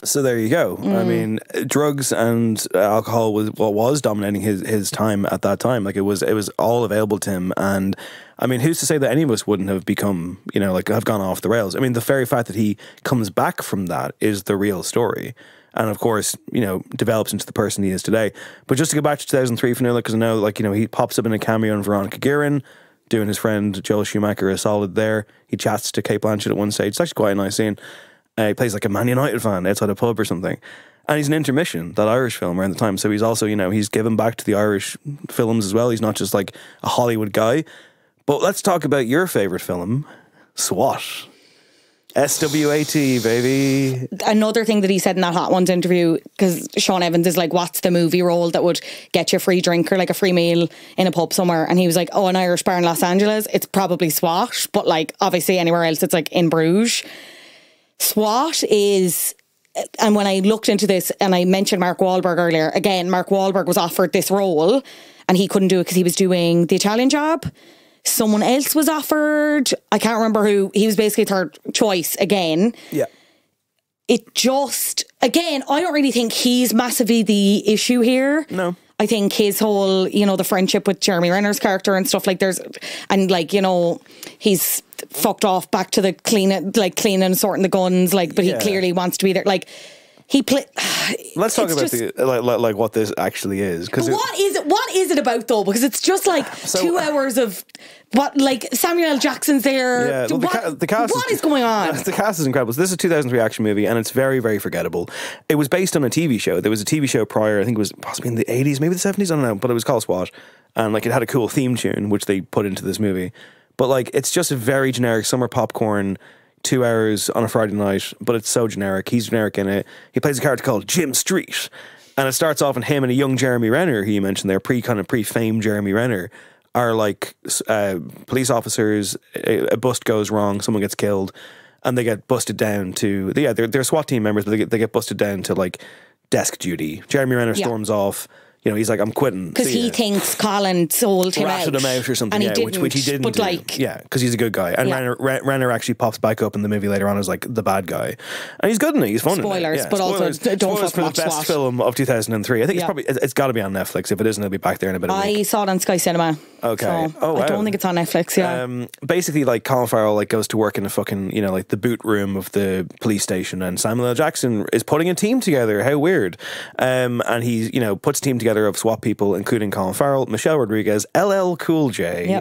So there you go. I mean, drugs and alcohol was what was dominating his time at that time. Like, it was all available to him. And I mean, who's to say that any of us wouldn't have become, you know, like, have gone off the rails? I mean, the very fact that he comes back from that is the real story. And of course, you know, develops into the person he is today. But just to go back to 2003 Fionnuala, because I know, like, you know, he pops up in a cameo in Veronica Guerin, doing his friend Joel Schumacher a solid there. He chats to Kate Blanchett at one stage. It's actually quite a nice scene. He plays like a Man United fan outside a pub or something. And he's an Intermission, that Irish film around the time. So he's also, you know, he's given back to the Irish films as well. He's not just like a Hollywood guy. But let's talk about your favourite film, SWAT. S.W.A.T, baby. Another thing that he said in that Hot Ones interview, because Sean Evans is like, what's the movie role that would get you a free drink or like a free meal in a pub somewhere? And he was like, oh, an Irish bar in Los Angeles, it's probably SWAT, but like obviously anywhere else it's like in Bruges. SWAT is, and when I looked into this and I mentioned Mark Wahlberg earlier, again, Mark Wahlberg was offered this role and he couldn't do it because he was doing The Italian Job. Someone else was offered. I can't remember who. He was basically third choice again. Yeah. It just, again, I don't really think he's massively the issue here. No. I think his whole, you know, the friendship with Jeremy Renner's character and stuff, like and like, you know, he's fucked off back to the cleaning and sorting the guns, like, but he clearly wants to be there. Like, let's talk about like what this actually is. What is it about though? Because it's just like 2 hours of what, like Samuel L. Jackson's there. Yeah, well, the cast. What is going on? The cast is incredible. So this is a 2003 action movie, and it's very, very forgettable. It was based on a TV show. There was a TV show prior. I think it was possibly in the 80s, maybe the 70s. I don't know, but it was called SWAT, and like it had a cool theme tune which they put into this movie. But like, it's just a very generic summer popcorn. 2 hours on a Friday night, but it's so generic. He's generic in it. He plays a character called Jim Street, and it starts off in him and a young Jeremy Renner, who you mentioned there, pre-famed Jeremy Renner, are like police officers. A bust goes wrong, someone gets killed, and they get busted down to they're SWAT team members, but they get busted down to like desk duty. Jeremy Renner storms off. You know, he's like, I'm quitting. Because he thinks Colin sold him ratted him out or something, and he didn't, which he didn't but do. like, yeah, because he's a good guy. And Renner actually pops back up in the movie later on as like the bad guy. And he's good in it. He's fun spoilers, in it. Yeah, but also don't spoilers for the best film of 2003. I think it's got to be on Netflix. If it isn't, it'll be back there in a bit of a week. I saw it on Sky Cinema. Okay. So I don't think it's on Netflix, basically, like, Colin Farrell like goes to work in a fucking, you know, like the boot room of the police station, and Samuel L. Jackson is putting a team together. How weird. And he, you know, puts a team together of SWAT people, including Colin Farrell, Michelle Rodriguez, LL Cool J.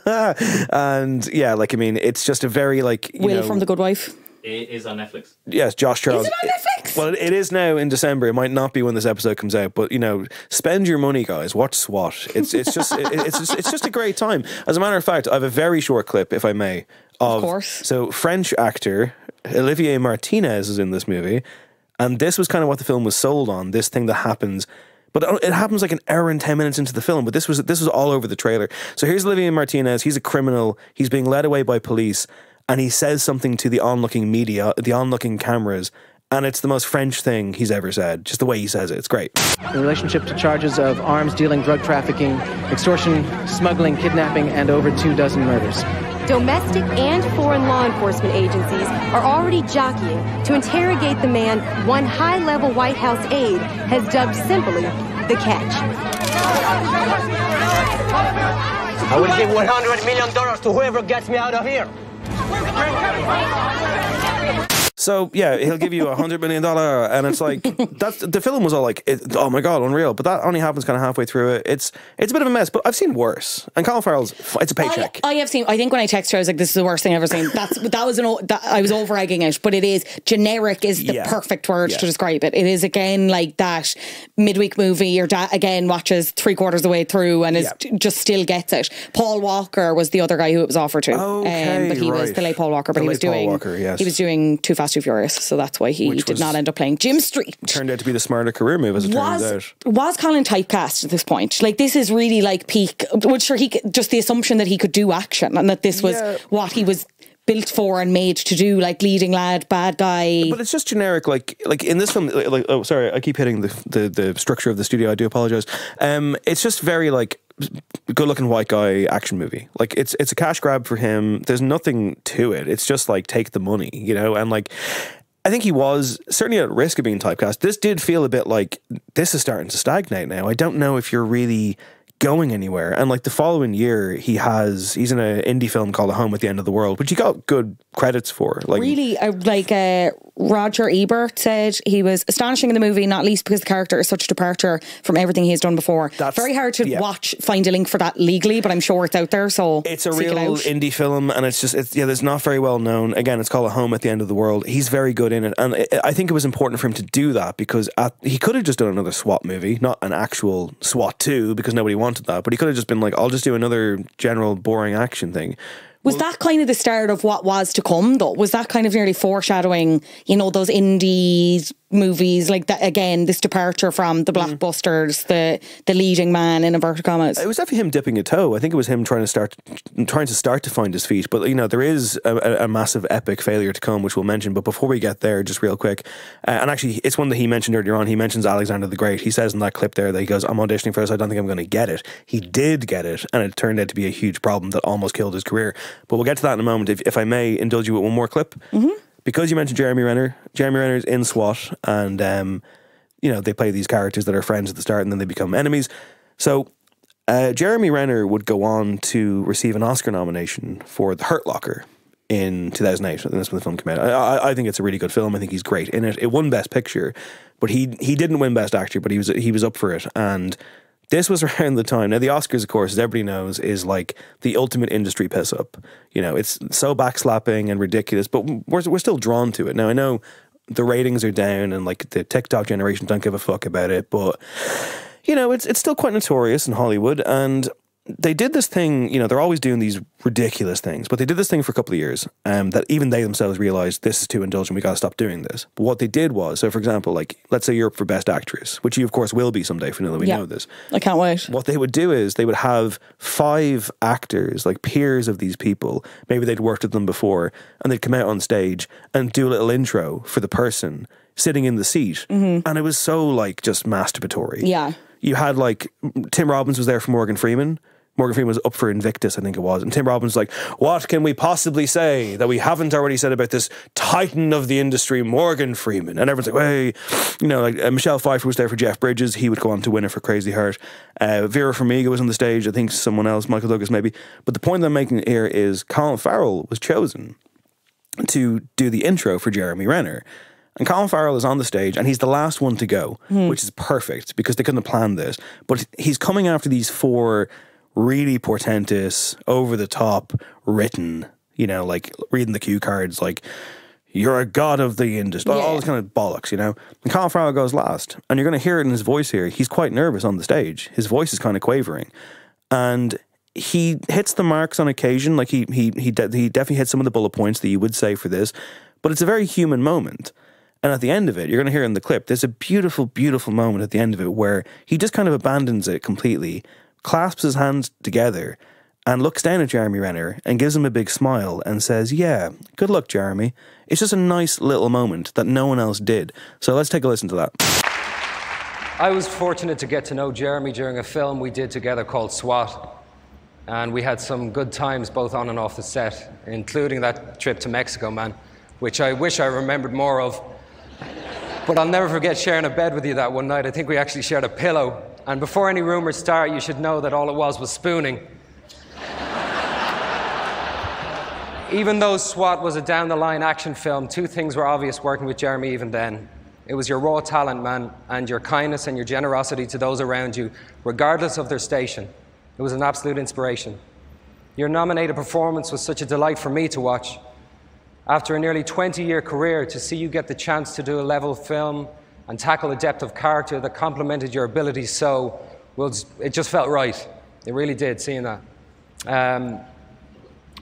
Yep. And yeah, like, I mean, it's just a very, like, you know, from The Good Wife. It is on Netflix. Yes, Josh Charles. Is it on Netflix? Well, it is now in December. It might not be when this episode comes out, but you know, spend your money, guys. Watch SWAT. It's just a great time. As a matter of fact, I have a very short clip, if I may, of course. So French actor Olivier Martinez is in this movie, and this was kind of what the film was sold on. This thing that happens. But it happens like an hour and 10 minutes into the film. But this was all over the trailer. So here's Olivier Martinez. He's a criminal. He's being led away by police. And he says something to the onlooking media, the onlooking cameras. And it's the most French thing he's ever said. Just the way he says it. It's great. In relationship to charges of arms dealing, drug trafficking, extortion, smuggling, kidnapping, and over 24 murders. Domestic and foreign law enforcement agencies are already jockeying to interrogate the man one high-level White House aide has dubbed simply the Catch. I will give $100 million to whoever gets me out of here. So yeah, he'll give you $100 million, and it's like that's the film was all like, oh my god, unreal. But that only happens kind of halfway through it. It's a bit of a mess, but I've seen worse. And Colin Farrell's, it's a paycheck. I have seen. I think when I texted her, I was like, "This is the worst thing I've ever seen." I was over egging it, but it is generic is the perfect word to describe it. It is again like that midweek movie. Your dad again watches 3/4 of the way through and is just still gets it. Paul Walker was the other guy who it was offered to, but he was the late Paul Walker, but he was doing Too Fast, Too Furious, so that's why he did not end up playing Jim Street. Turned out to be the smarter career move, as it turns out. Was Colin typecast at this point? Like, this is really like peak. Well, sure, just the assumption that he could do action and that this was what he was built for and made to do, like leading lad, bad guy. But it's just generic, like in this film. Like, oh, sorry, I keep hitting the structure of the studio. I do apologize. It's just very like good-looking white guy action movie. Like it's a cash grab for him. There's nothing to it. It's just like take the money, you know. And like, I think he was certainly at risk of being typecast. This did feel a bit like this is starting to stagnate now. I don't know if you're really going anywhere. And like the following year, he's in an indie film called A Home at the End of the World, which he got good credits for. Like really, Roger Ebert said he was astonishing in the movie, not least because the character is such a departure from everything he's done before. That's very hard to find a link for that legally, but I'm sure it's out there. So it's a real indie film, and it's it's not very well known. Again, it's called A Home at the End of the World. He's very good in it, and I think it was important for him to do that because he could have just done another SWAT movie, not an actual SWAT 2, because nobody wanted that, but he could have just been like, I'll just do another general boring action thing. Was that kind of the start of what was to come, though? Was that kind of nearly foreshadowing, you know, those indie movies like that? Again, this departure from the blockbusters, the leading man in inverted commas. It was definitely him dipping a toe. I think it was him trying to start to find his feet. But you know, there is a massive epic failure to come, which we'll mention. But before we get there, just real quick, and actually, it's one that he mentioned earlier on. He mentions Alexander the Great. He says in that clip there that he goes, "I'm auditioning for this. I don't think I'm going to get it." He did get it, and it turned out to be a huge problem that almost killed his career. But we'll get to that in a moment. If I may indulge you with one more clip. Mm-hmm. Because you mentioned Jeremy Renner. Jeremy Renner's in SWAT, and you know, they play these characters that are friends at the start and then they become enemies. So Jeremy Renner would go on to receive an Oscar nomination for The Hurt Locker in 2008. And that's when the film came out. I think it's a really good film. I think he's great in it. It won Best Picture, but he didn't win Best Actor, but he was up for it. And this was around the time. Now, the Oscars, of course, as everybody knows, is like the ultimate industry piss up. You know, it's so backslapping and ridiculous, but we're still drawn to it. Now, I know the ratings are down and like the TikTok generation don't give a fuck about it, but you know, it's still quite notorious in Hollywood. And they did this thing, you know, they're always doing these ridiculous things, but they did this thing for a couple of years that even they themselves realized this is too indulgent, we got to stop doing this. But what they did was, so for example, like, let's say you're up for Best Actress, which you of course will be someday, Fionnuala, we know this. I can't wait. What they would do is they would have 5 actors, like peers of these people, maybe they'd worked with them before, and they'd come out on stage and do a little intro for the person sitting in the seat. And it was so, like, just masturbatory. Yeah. You had, like, Tim Robbins was there for Morgan Freeman. Morgan Freeman was up for Invictus, I think it was. And Tim Robbins was like, what can we possibly say that we haven't already said about this titan of the industry, Morgan Freeman? And everyone's like, hey, you know, like Michelle Pfeiffer was there for Jeff Bridges. He would go on to win it for Crazy Heart. Vera Farmiga was on the stage. I think someone else, Michael Douglas maybe. But the point I'm making here is Colin Farrell was chosen to do the intro for Jeremy Renner. And Colin Farrell is on the stage and he's the last one to go, which is perfect because they couldn't have planned this. But he's coming after these 4 really portentous, over-the-top, written, you know, like reading the cue cards, like, you're a god of the industry, all this kind of bollocks, you know. And Colin Farrell goes last. And you're going to hear it in his voice here. He's quite nervous on the stage. His voice is kind of quavering. And he hits the marks on occasion. Like, he definitely hits some of the bullet points that you would say for this. But it's a very human moment. And at the end of it, you're going to hear in the clip, there's a beautiful, beautiful moment at the end of it where he just kind of abandons it completely, clasps his hands together and looks down at Jeremy Renner and gives him a big smile and says, yeah, good luck, Jeremy. It's just a nice little moment that no one else did. So let's take a listen to that. I was fortunate to get to know Jeremy during a film we did together called SWAT. And we had some good times both on and off the set, including that trip to Mexico, man, which I wish I remembered more of. But I'll never forget sharing a bed with you that one night. I think we actually shared a pillow. And before any rumors start, you should know that all it was spooning. Even though SWAT was a down-the-line action film, 2 things were obvious working with Jeremy even then. It was your raw talent, man, and your kindness and your generosity to those around you, regardless of their station. It was an absolute inspiration. Your nominated performance was such a delight for me to watch. After a nearly 20-year career, to see you get the chance to do a level film and tackle a depth of character that complemented your abilities so, well, it just felt right. It really did, seeing that.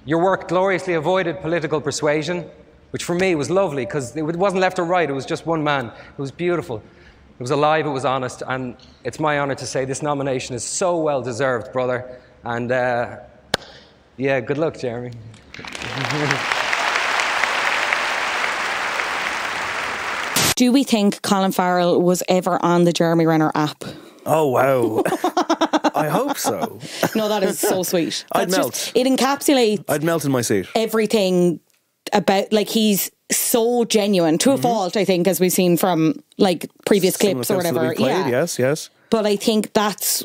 Your work gloriously avoided political persuasion, which for me was lovely, because it wasn't left or right, it was just one man. It was beautiful. It was alive, it was honest, and it's my honor to say this nomination is so well deserved, brother. And yeah, good luck, Jeremy. Do we think Colin Farrell was ever on the Jeremy Renner app? Oh, wow. I hope so. No, that is so sweet. I'd melt. It encapsulates... I'd melt in my seat. Everything about, like, he's so genuine, to a fault, I think, as we've seen from, like, previous clips or whatever. Yeah. Yes. But I think that's...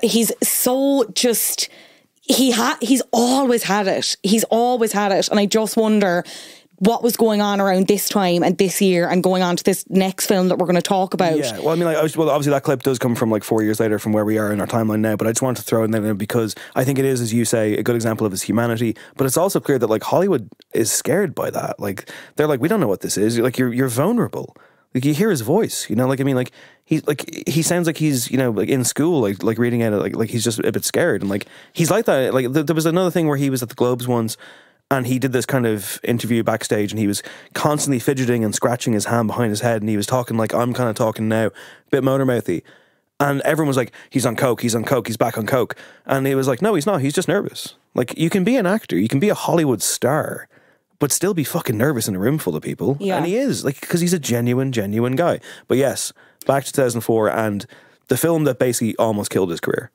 he's so just... He's always had it. He's always had it. And I just wonder what was going on around this time and this year and going on to this next film that we're going to talk about. Yeah, well, I mean, obviously that clip does come from like 4 years later from where we are in our timeline now, but I just wanted to throw it in there because I think it is, as you say, a good example of his humanity, but it's also clear that like Hollywood is scared by that. Like, they're like, we don't know what this is. Like, you're vulnerable. Like, you hear his voice, you know, like, I mean, like, he sounds like he's, you know, like in school, like reading it, like he's just a bit scared. And like, he's like that. Like, there was another thing where he was at the Globes once and he did this kind of interview backstage and he was constantly fidgeting and scratching his hand behind his head and he was talking like I'm kind of talking now, a bit motor-mouthy. And everyone was like, he's on coke, he's back on coke. And he was like, no, he's not, he's just nervous. Like, you can be an actor, you can be a Hollywood star, but still be fucking nervous in a room full of people. Yeah. And he is, like, because he's a genuine guy. But yes, back to 2004 and the film that basically almost killed his career.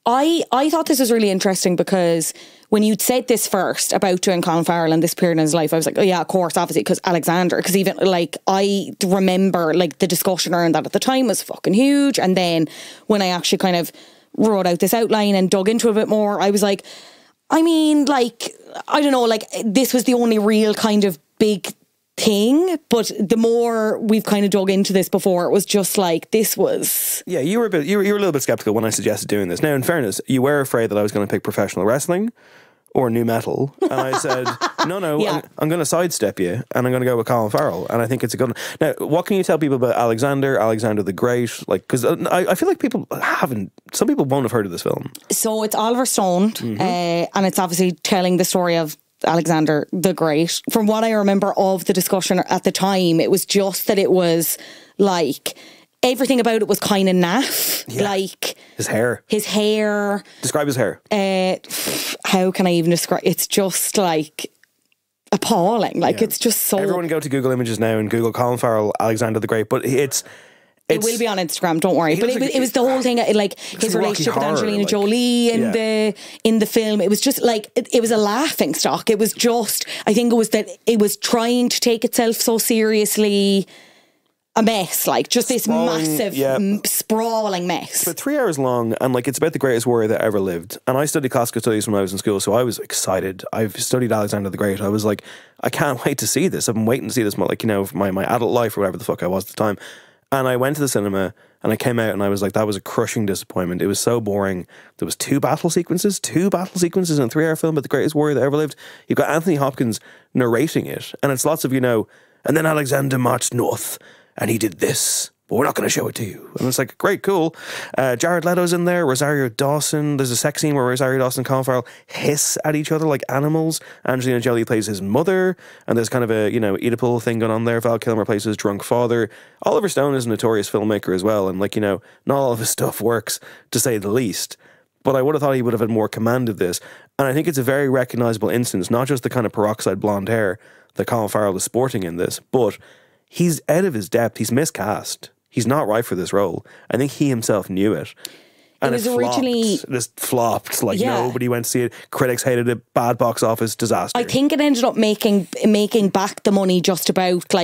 I thought this was really interesting because when you'd said this first about doing Colin Farrell and this period in his life, I was like, oh yeah, of course, obviously, because Alexander, because even like I remember like the discussion around that at the time was fucking huge. And then when I actually kind of wrote out this outline and dug into it a bit more, I was like, I mean, like, I don't know, like this was the only real kind of big thing, but the more we've kind of dug into this before, it was just like this was... Yeah, you were a little bit skeptical when I suggested doing this. Now, in fairness, you were afraid that I was going to pick professional wrestling or new metal? And I said, no, Yeah. I'm going to sidestep you, and I'm going to go with Colin Farrell, and I think it's a good one. Now, what can you tell people about Alexander the Great? Like, because I feel like some people won't have heard of this film. So it's Oliver Stone, and it's obviously telling the story of Alexander the Great. From what I remember of the discussion at the time, it was just that it was like everything about it was kind of naff. Yeah. Like His hair. Describe his hair. How can I even describe? It's just like appalling. Like it's just so. Everyone go to Google Images now and Google Colin Farrell, Alexander the Great. But it will be on Instagram, don't worry. But it was the whole thing, like his relationship with Angelina Jolie in the film. It was just like it was a laughing stock. It was just, I think it was that it was trying to take itself so seriously. A mess, like just this massive, sprawling mess. But 3 hours long, and like it's about the greatest warrior that ever lived. And I studied classical studies when I was in school, so I was excited. I've studied Alexander the Great. I was like, I can't wait to see this. I've been waiting to see this, like, you know, for my adult life or whatever the fuck I was at the time. And I went to the cinema, and I came out, and I was like, that was a crushing disappointment. It was so boring. There was two battle sequences in a 3-hour film about the greatest warrior that ever lived. You've got Anthony Hopkins narrating it, and it's lots of, you know, and then Alexander marched north. And he did this, but we're not going to show it to you. And it's like, great, cool. Jared Leto's in there, Rosario Dawson. There's a sex scene where Rosario Dawson and Colin Farrell hiss at each other like animals. Angelina Jolie plays his mother, and there's kind of a, you know, Oedipal thing going on there. Val Kilmer plays his drunk father. Oliver Stone is a notorious filmmaker as well, and like, you know, not all of his stuff works, to say the least. But I would have thought he would have had more command of this. And I think it's a very recognisable instance, not just the kind of peroxide blonde hair that Colin Farrell is sporting in this, but he's out of his depth. He's miscast. He's not right for this role. I think he himself knew it. And it originally flopped. Like nobody went to see it. Critics hated it. Bad box office disaster. I think it ended up making back the money just about.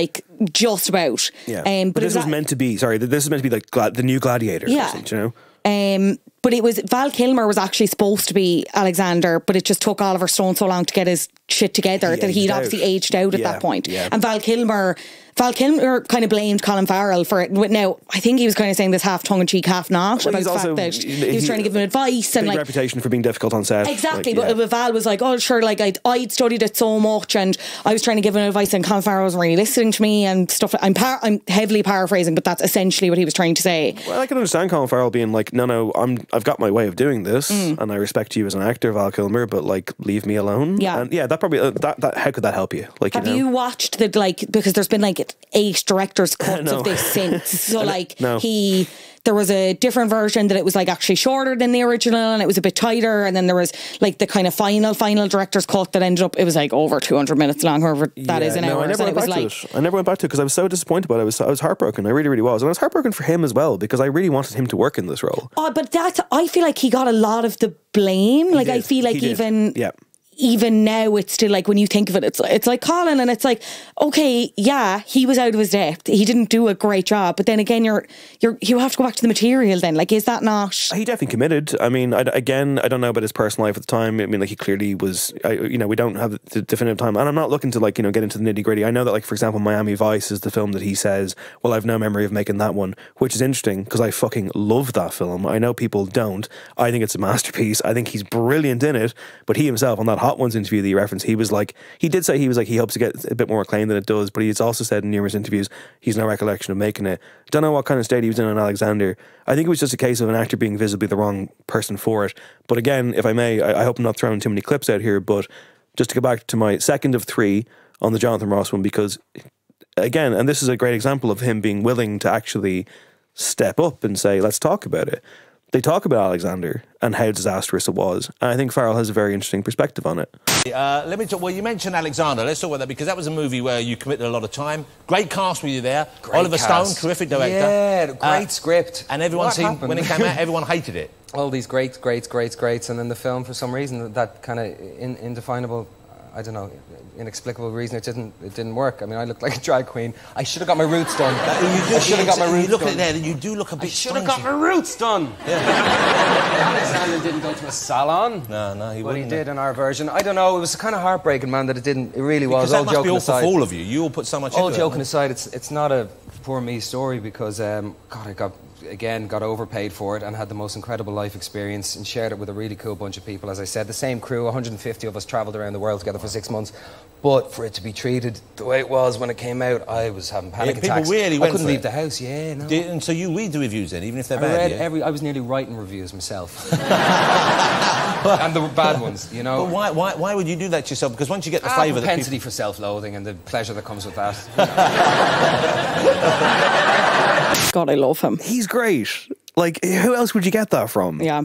Yeah. But this was meant to be. Sorry, this is meant to be like the new Gladiator. Yeah. You know. But it was Val Kilmer was actually supposed to be Alexander, but it just took Oliver Stone so long to get his shit together that he'd obviously aged out at that point. Yeah. And Val Kilmer kind of blamed Colin Farrell for it. Now, I think he was kind of saying this half tongue-in-cheek, half not, about the fact that he was trying to give him advice. And big reputation for being difficult on set. Exactly, but Val was like, oh, sure, like I'd studied it so much and I was trying to give him advice and Colin Farrell wasn't really listening to me and stuff. I'm heavily paraphrasing, but that's essentially what he was trying to say. Well, I can understand Colin Farrell being like, no, I've got my way of doing this and I respect you as an actor, Val Kilmer, but like, leave me alone. Yeah. And that probably, how could that help you? Like, have you watched because there's been like 8 director's cuts of this since. So there was a different version that it was like actually shorter than the original and it was a bit tighter, and then there was like the kind of final director's cut that ended up, it was like over 200 minutes long, however that is in hours. I never went back to it because I was so disappointed about it. I was heartbroken. I really, really was. And I was heartbroken for him as well because I really wanted him to work in this role. Oh, but I feel like he got a lot of the blame. Like I feel like even now it's still like when you think of it, it's like Colin, and it's like, okay, yeah, he was out of his depth. He didn't do a great job, but then again, you have to go back to the material. Then, like, is that not? He definitely committed. I mean, I don't know about his personal life at the time. I mean, like he clearly was. We don't have the definitive time, and I'm not looking to get into the nitty gritty. I know that, like, for example, Miami Vice is the film that he says, well, I've no memory of making that one, which is interesting because I fucking love that film. I know people don't. I think it's a masterpiece. I think he's brilliant in it, but he himself on that Hot Ones interview that you referenced, he did say he hopes to get a bit more acclaim than it does, but he's also said in numerous interviews he's no recollection of making it. Don't know what kind of state he was in on Alexander. I think it was just a case of an actor being visibly the wrong person for it. But again, if I may, I hope I'm not throwing too many clips out here, but just to go back to my second of 3 on the Jonathan Ross one, because again, and this is a great example of him being willing to actually step up and say, let's talk about it. They talk about Alexander and how disastrous it was. And I think Farrell has a very interesting perspective on it. Let me talk. Well, you mentioned Alexander. Let's talk about that because that was a movie where you committed a lot of time. Great cast with you there. Oliver Stone, terrific director. Yeah, great script. And everyone seemed, when it came out, everyone hated it. All these greats, and then the film, for some reason, that kind of indefinable, I don't know, inexplicable reason it didn't work. I mean, I looked like a drag queen. I should have got my roots done. I should have got my roots done. You look at it there, you do look a bit. I should have got my roots done. Yeah. Alexander didn't go to a salon. No, he wouldn't. But he did in our version. I don't know. It was kind of heartbreaking, man. That it didn't. It really was. Because that must be awful for all of you. You all put so much into it. All joking aside, it's not a poor me story because God, I got again, got overpaid for it and had the most incredible life experience and shared it with a really cool bunch of people. As I said, the same crew, 150 of us travelled around the world together for 6 months. But for it to be treated the way it was when it came out, I was having panic attacks. Really I couldn't leave the house. Yeah, no. And so you read the reviews then, even if they're bad? I was nearly writing reviews myself. And the bad ones, you know. But why would you do that to yourself? Because once you get the flavour... propensity for self-loathing and the pleasure that comes with that. God, I love him. He's great. Like, who else would you get that from? Yeah.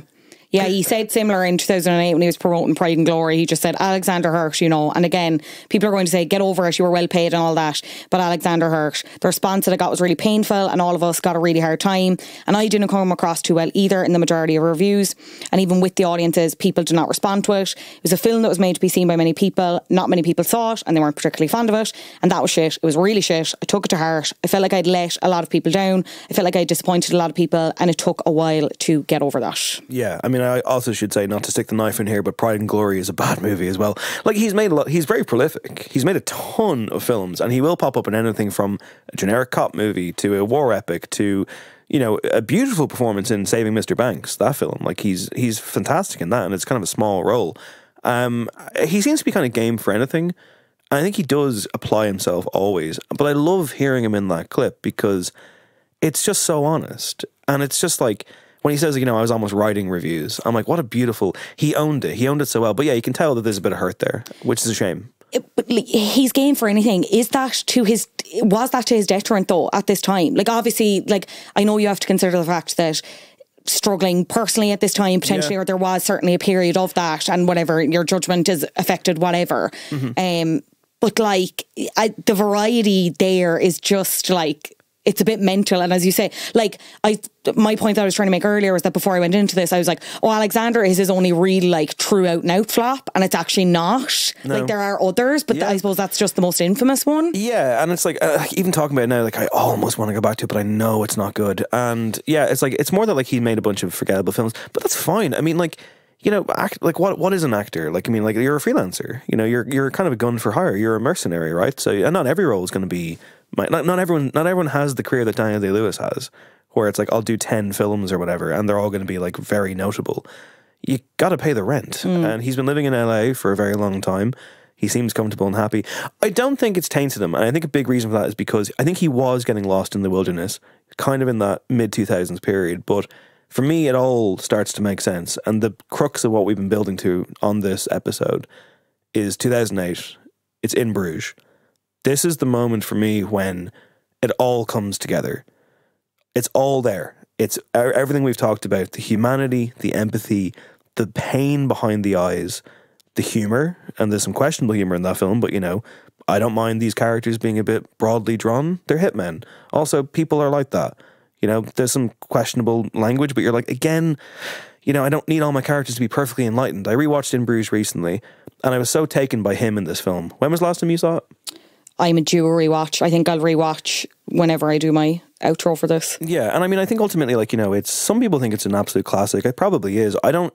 Yeah, he said similar in 2008 when he was promoting Pride and Glory. He just said, Alexander Hurt, you know. And again, people are going to say, get over it, you were well paid and all that. But Alexander Hurt, the response that I got was really painful and all of us got a really hard time. And I didn't come across too well either in the majority of reviews. And even with the audiences, people did not respond to it. It was a film that was made to be seen by many people. Not many people saw it and they weren't particularly fond of it. And that was shit. It was really shit. I took it to heart. I felt like I'd let a lot of people down. I felt like I disappointed a lot of people. And it took a while to get over that. Yeah, I mean, I also should say, not to stick the knife in here, but Pride and Glory is a bad movie as well. Like, he's made a lot, he's very prolific. He's made a ton of films, and he will pop up in anything from a generic cop movie to a war epic to, you know, a beautiful performance in Saving Mr. Banks, that film. Like, he's fantastic in that, and it's kind of a small role. He seems to be kind of game for anything. I think he does apply himself always, but I love hearing him in that clip because it's just so honest, and it's just like, when he says, you know, I was almost writing reviews, I'm like, what a beautiful... He owned it. He owned it so well. But yeah, you can tell that there's a bit of hurt there, which is a shame. But he's game for anything. Was that to his detriment though at this time? Like, obviously, like, I know you have to consider the fact that struggling personally at this time potentially, or there was certainly a period of that, and whatever, your judgment is affected, whatever. But like, the variety there is just like, it's a bit mental. And as you say, like, my point that I was trying to make earlier was that before I went into this, I was like, oh, Alexander is his only real, like, true out and out flop, and it's actually not. No. Like, there are others, but I suppose that's just the most infamous one. Yeah, and it's like, even talking about it now, like, I almost want to go back to it, but I know it's not good. And yeah, it's like, it's more that, like, he made a bunch of forgettable films, but that's fine. I mean, like, you know, like, what is an actor? Like, I mean, like, you're a freelancer. You know, you're kind of a gun for hire. You're a mercenary, right? So, and not every role is going to be... Not everyone has the career that Daniel Day-Lewis has, where it's like, I'll do 10 films or whatever, and they're all going to be like very notable. You got to pay the rent. And he's been living in LA for a very long time. He seems comfortable and happy. I don't think it's tainted him, and I think a big reason for that is because I think he was getting lost in the wilderness, kind of in that mid-2000s period. But for me, it all starts to make sense. And the crux of what we've been building to on this episode is 2008. It's in Bruges. This is the moment for me when it all comes together. It's all there. It's everything we've talked about. The humanity, the empathy, the pain behind the eyes, the humour. And there's some questionable humour in that film, but, you know, I don't mind these characters being a bit broadly drawn. They're hitmen. Also, people are like that. You know, there's some questionable language, but you're like, again, you know, I don't need all my characters to be perfectly enlightened. I rewatched In Bruges recently, and I was so taken by him in this film. When was the last time you saw it? I'm due a rewatch. I think I'll rewatch whenever I do my outro for this. Yeah, and I mean, I think ultimately, like, you know, it's, some people think it's an absolute classic. It probably is. I don't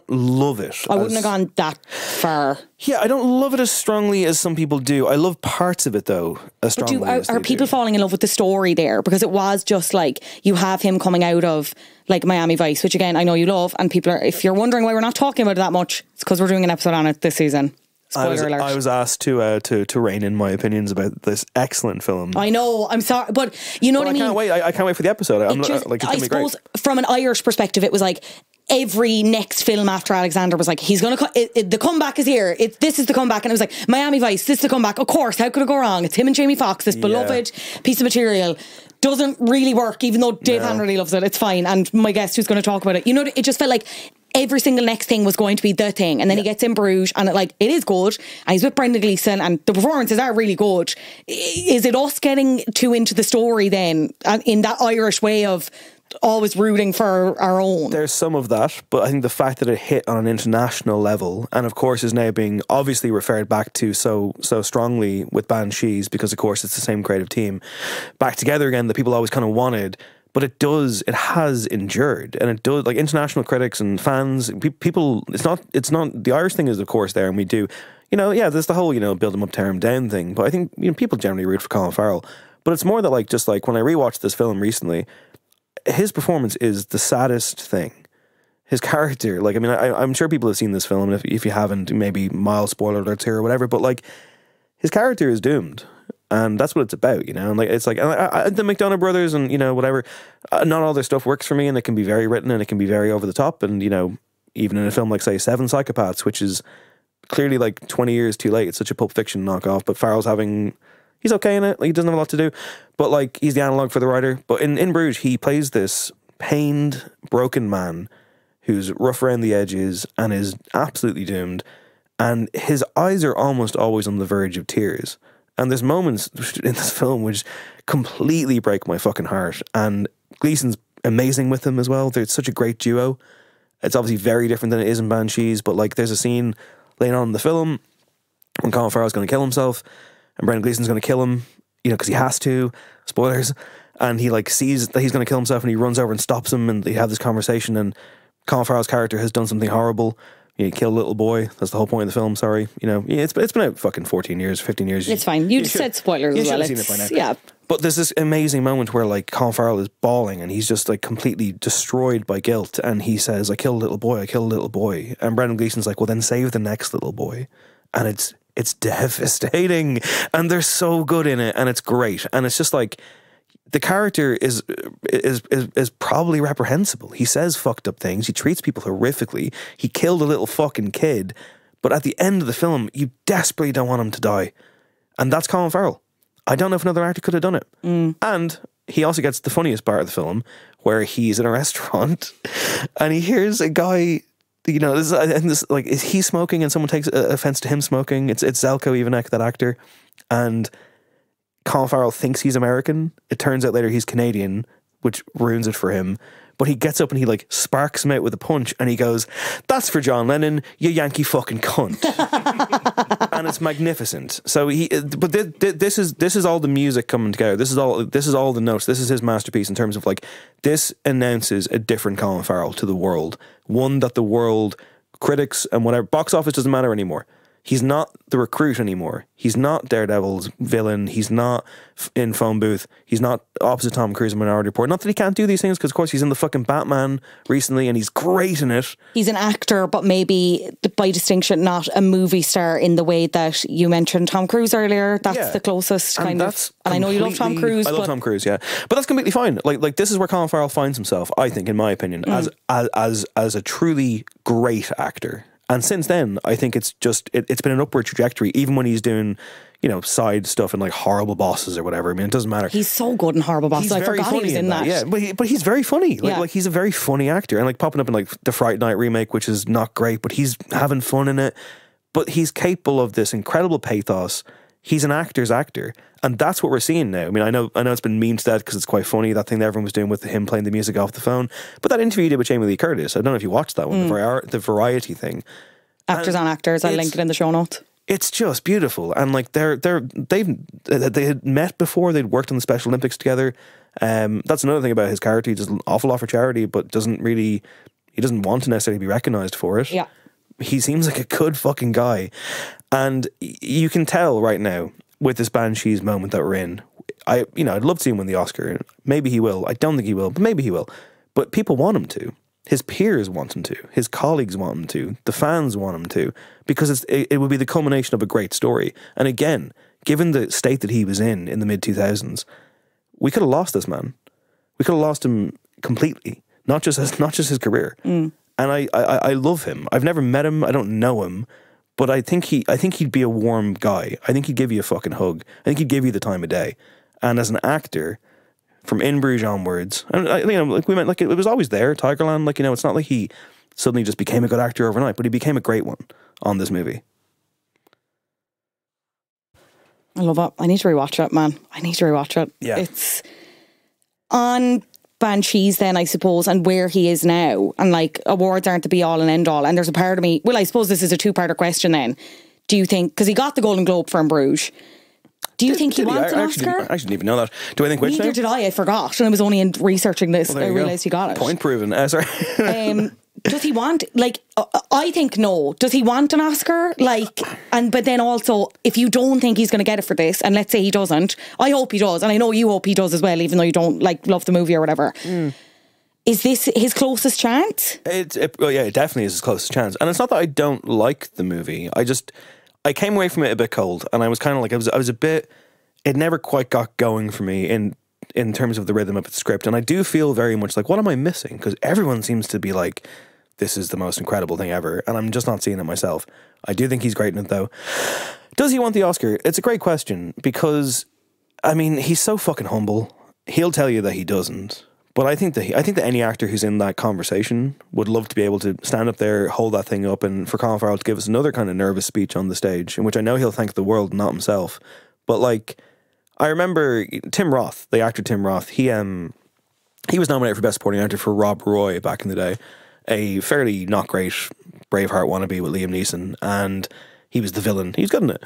love it. I wouldn't have gone that far. Yeah, I don't love it as strongly as some people do. I love parts of it though as strongly as they do. Are people falling in love with the story there? Because it was just like, you have him coming out of like Miami Vice, which again I know you love, and people are, if you're wondering why we're not talking about it that much, it's because we're doing an episode on it this season. Spoiler alert. I was asked to rein in my opinions about this excellent film. I know, I'm sorry, but you know what I mean? I can't wait for the episode. I suppose from an Irish perspective, it was like, every next film after Alexander was like, he's going to, the comeback is here. This is the comeback. And it was like, Miami Vice, this is the comeback. Of course, how could it go wrong? It's him and Jamie Foxx, this beloved piece of material. Doesn't really work, even though Dave Hanratty loves it. It's fine. And my guest who's going to talk about it, you know, it just felt like every single next thing was going to be the thing. And then he gets in Bruges, and it is good. And he's with Brendan Gleeson, and the performances are really good. Is it us getting too into the story then, in that Irish way of always rooting for our own? There's some of that, but I think the fact that it hit on an international level, and of course is now being obviously referred back to so strongly with Banshees, because of course it's the same creative team back together again that people always kind of wanted. But it has endured, and it does, like, international critics and fans, people, it's not, the Irish thing is of course there, and we do, you know, there's the whole, you know, build them up, tear them down thing, but I think, you know, people generally root for Colin Farrell, but it's more that, like, just like when I rewatched this film recently, his performance is the saddest thing. His character, like, I mean, I'm sure people have seen this film, and if you haven't, maybe mild spoiler alerts here or whatever, but like, his character is doomed. And that's what it's about, you know. And like, it's like the McDonough brothers and, you know, whatever. Not all their stuff works for me, and it can be very written and it can be very over the top. And, you know, even in a film like, say, Seven Psychopaths, which is clearly like 20 years too late. It's such a Pulp Fiction knockoff. But Farrell's he's okay in it. Like, he doesn't have a lot to do. But like, he's the analog for the writer. But in Bruges, he plays this pained, broken man who's rough around the edges and is absolutely doomed. And his eyes are almost always on the verge of tears. And there's moments in this film which completely break my fucking heart. And Gleeson's amazing with him as well. They're such a great duo. It's obviously very different than it is in Banshees, but like, there's a scene later on in the film when Colin Farrell's going to kill himself and Brendan Gleeson's going to kill him, you know, because he has to. Spoilers. And he like sees that he's going to kill himself and he runs over and stops him, and they have this conversation, and Colin Farrell's character has done something horrible. You kill a little boy. That's the whole point of the film. Sorry, you know, it's been out fucking 14 years, 15 years. It's fine. You just said spoilers as well. You should have seen it by now. Yeah. But there's this amazing moment where like Colin Farrell is bawling and he's just like completely destroyed by guilt, and he says, "I killed a little boy. I killed a little boy." And Brendan Gleeson's like, "Well, then save the next little boy." And it's devastating, and they're so good in it, and it's great, and it's just like, the character is probably reprehensible. He says fucked up things. He treats people horrifically. He killed a little fucking kid. But at the end of the film, you desperately don't want him to die. And that's Colin Farrell. I don't know if another actor could have done it. And he also gets the funniest part of the film, where he's in a restaurant and he hears a guy, you know, like, is he smoking? And someone takes offense to him smoking. It's Zelko Ivanek, that actor. And Colin Farrell thinks he's American. It turns out later he's Canadian, which ruins it for him. But he gets up and he like sparks him out with a punch, and he goes, "That's for John Lennon, you Yankee fucking cunt." And it's magnificent. So this is all the music coming together. This is all the notes. This is his masterpiece in terms of like, this announces a different Colin Farrell to the world. One that the world, critics and whatever, box office doesn't matter anymore. He's not the recruit anymore. He's not Daredevil's villain. He's not in Phone Booth. He's not opposite Tom Cruise in Minority Report. Not that he can't do these things, because of course he's in the fucking Batman recently and he's great in it. He's an actor, but maybe by distinction not a movie star in the way that you mentioned Tom Cruise earlier. That's the closest kind of. And I know you love Tom Cruise. I love Tom Cruise, yeah. But that's completely fine. Like this is where Colin Farrell finds himself, I think, in my opinion, as a truly great actor. And since then, I think it's been an upward trajectory, even when he's doing, you know, side stuff and like Horrible Bosses or whatever. I mean, it doesn't matter. He's so good in Horrible Bosses. I forgot he was in that. Yeah, but he's very funny. Like he's a very funny actor, and like popping up in like the Fright Night remake, which is not great, but he's having fun in it. But he's capable of this incredible pathos. He's an actor's actor, and that's what we're seeing now. I mean, I know it's been memed to that because it's quite funny, that thing that everyone was doing with him playing the music off the phone. But that interview he did with Jamie Lee Curtis, I don't know if you watched that one, the Variety thing. Actors on Actors, I'll link it in the show notes. It's just beautiful, and like they had met before. They'd worked on the Special Olympics together. That's another thing about his character. He does an awful lot for charity, but he doesn't want to necessarily be recognised for it. Yeah, he seems like a good fucking guy, and you can tell right now with this Banshees moment that we're in. I'd love to see him win the Oscar. Maybe he will. I don't think he will, but maybe he will. But people want him to. His peers want him to. His colleagues want him to. The fans want him to. Because it would be the culmination of a great story. And again, given the state that he was in the mid-2000s, we could have lost this man. We could have lost him completely. Not just his career. And I love him. I've never met him. I don't know him. But I think he'd be a warm guy. I think he'd give you a fucking hug. I think he'd give you the time of day. And as an actor, from In Bruges onwards, and like we meant, like it was always there, Tigerland. Like, you know, it's not like he suddenly just became a good actor overnight, but he became a great one on this movie. I love it. I need to rewatch it, man. I need to rewatch it. Yeah, it's on Banshees then, I suppose, and where he is now, and like awards aren't the be all and end all. And there's a part of me. Well, I suppose this is a two-parter question. Then, do you think, because he got the Golden Globe for In Bruges? Do you think he wants an Oscar? I actually didn't even know that. Do I think which? Neither did I forgot. And I was only in researching this. I realised he got it. Point proven. Sorry. Does he want, like, I think no. Does he want an Oscar? Like, but then also, if you don't think he's going to get it for this, and let's say he doesn't, I hope he does. And I know you hope he does as well, even though you don't, like, love the movie or whatever. Is this his closest chance? Well, yeah, it definitely is his closest chance. And it's not that I don't like the movie. I came away from it a bit cold, and I was kind of like, I was a bit. It never quite got going for me in terms of the rhythm of the script, and I do feel very much like, what am I missing? Because everyone seems to be like, this is the most incredible thing ever, and I'm just not seeing it myself. I do think he's great in it, though. Does he want the Oscar? It's a great question, because, I mean, he's so fucking humble. He'll tell you that he doesn't. But I think that any actor who's in that conversation would love to be able to stand up there, hold that thing up, and for Colin Farrell to give us another kind of nervous speech on the stage, in which I know he'll thank the world, not himself. But like, I remember Tim Roth, the actor Tim Roth. He was nominated for Best Supporting Actor for Rob Roy back in the day, a fairly not great Braveheart wannabe with Liam Neeson, and he was the villain. He was good in it.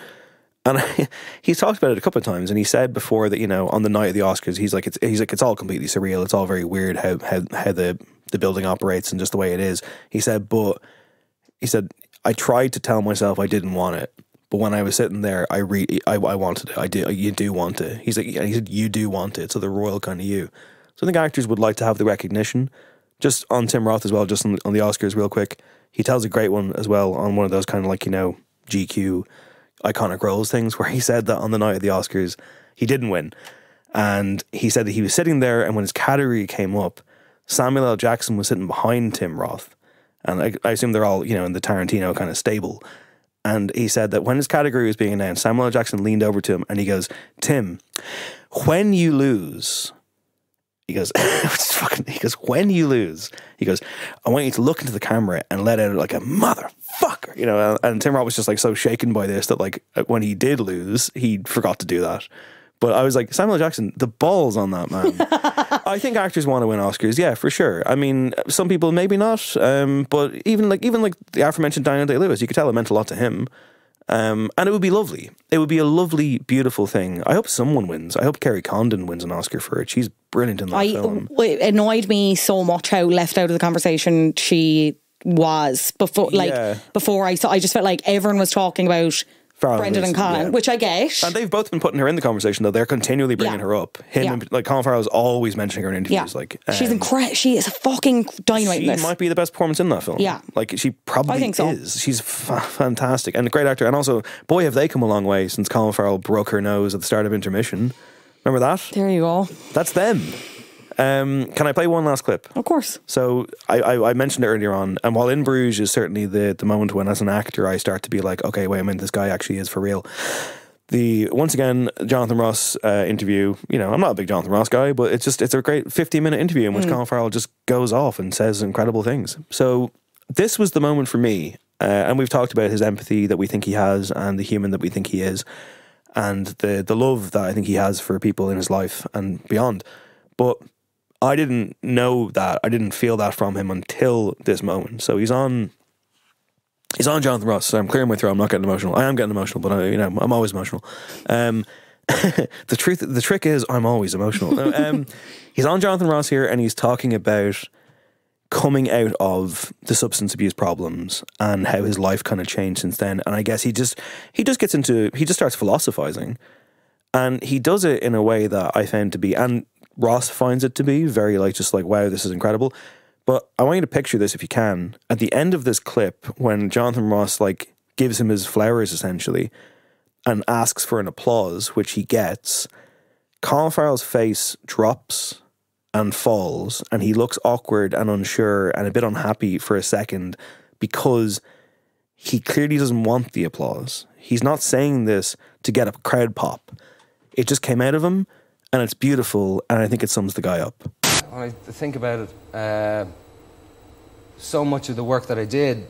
And he's talked about it a couple of times, and he said before that, you know, on the night of the Oscars, he's like, it's all completely surreal. It's all very weird how the building operates and just the way it is. He said, I tried to tell myself I didn't want it, but when I was sitting there, I wanted it. I did. You do want it. He said, you do want it. So the royal kind of you. So I think actors would like to have the recognition. Just on Tim Roth as well, just on the Oscars real quick. He tells a great one as well on one of those kind of like, you know, GQ iconic roles things, where he said that on the night of the Oscars he didn't win, and he said that he was sitting there, and when his category came up, Samuel L. Jackson was sitting behind Tim Roth, and I assume they're all, you know, in the Tarantino kind of stable, and he said that when his category was being announced, Samuel L. Jackson leaned over to him and he goes, "Tim, when you lose," he goes, "when you lose," he goes, "I want you to look into the camera and let out like a motherfucker," you know. And Tim Roth was just like so shaken by this that like when he did lose, he forgot to do that. But I was like, Samuel L. Jackson, the balls on that man. I think actors want to win Oscars, yeah, for sure. I mean, some people maybe not, but even like the aforementioned Daniel Day-Lewis, you could tell it meant a lot to him. And it would be lovely. It would be a lovely, beautiful thing. I hope someone wins. I hope Kerry Condon wins an Oscar for it. She's brilliant in that film. It annoyed me so much how left out of the conversation she was before. Before I just felt like everyone was talking about Farrell Brendan and Colin, which I get. And they've both been putting her in the conversation, though. They're continually bringing her up. Like Colin Farrell's always mentioning her in interviews. Like, she's incredible. She is a fucking dynamite. She might be the best performance in that film. Yeah, like she probably think so. is. She's fantastic and a great actor. And also, boy, have they come a long way since Colin Farrell broke her nose at the start of Intermission. Remember that? There you go. That's them. Can I play one last clip? Of course. So I mentioned it earlier on, and while In Bruges is certainly the moment when, as an actor, I start to be like, okay, wait a minute, this guy actually is for real. Once again, Jonathan Ross interview. You know, I'm not a big Jonathan Ross guy, but it's a great 15-minute interview in which Colin Farrell just goes off and says incredible things. So this was the moment for me, and we've talked about his empathy that we think he has, and the human that we think he is, and the love that I think he has for people in his life and beyond. But I didn't know that. I didn't feel that from him until this moment. So he's on Jonathan Ross. So I'm clearing my throat. I'm not getting emotional. I am getting emotional, but I'm always emotional. The trick is I'm always emotional. He's on Jonathan Ross here, and he's talking about coming out of the substance abuse problems and how his life kind of changed since then. And I guess he just starts philosophizing, and he does it in a way that I found to be, and Ross finds it to be very just like, wow, this is incredible. But I want you to picture this if you can. At the end of this clip, when Jonathan Ross like gives him his flowers essentially and asks for an applause, which he gets, Colin Farrell's face drops and falls, and he looks awkward and unsure and a bit unhappy for a second, because he clearly doesn't want the applause. He's not saying this to get a crowd pop. It just came out of him. And it's beautiful, and I think it sums the guy up. When I think about it, so much of the work that I did,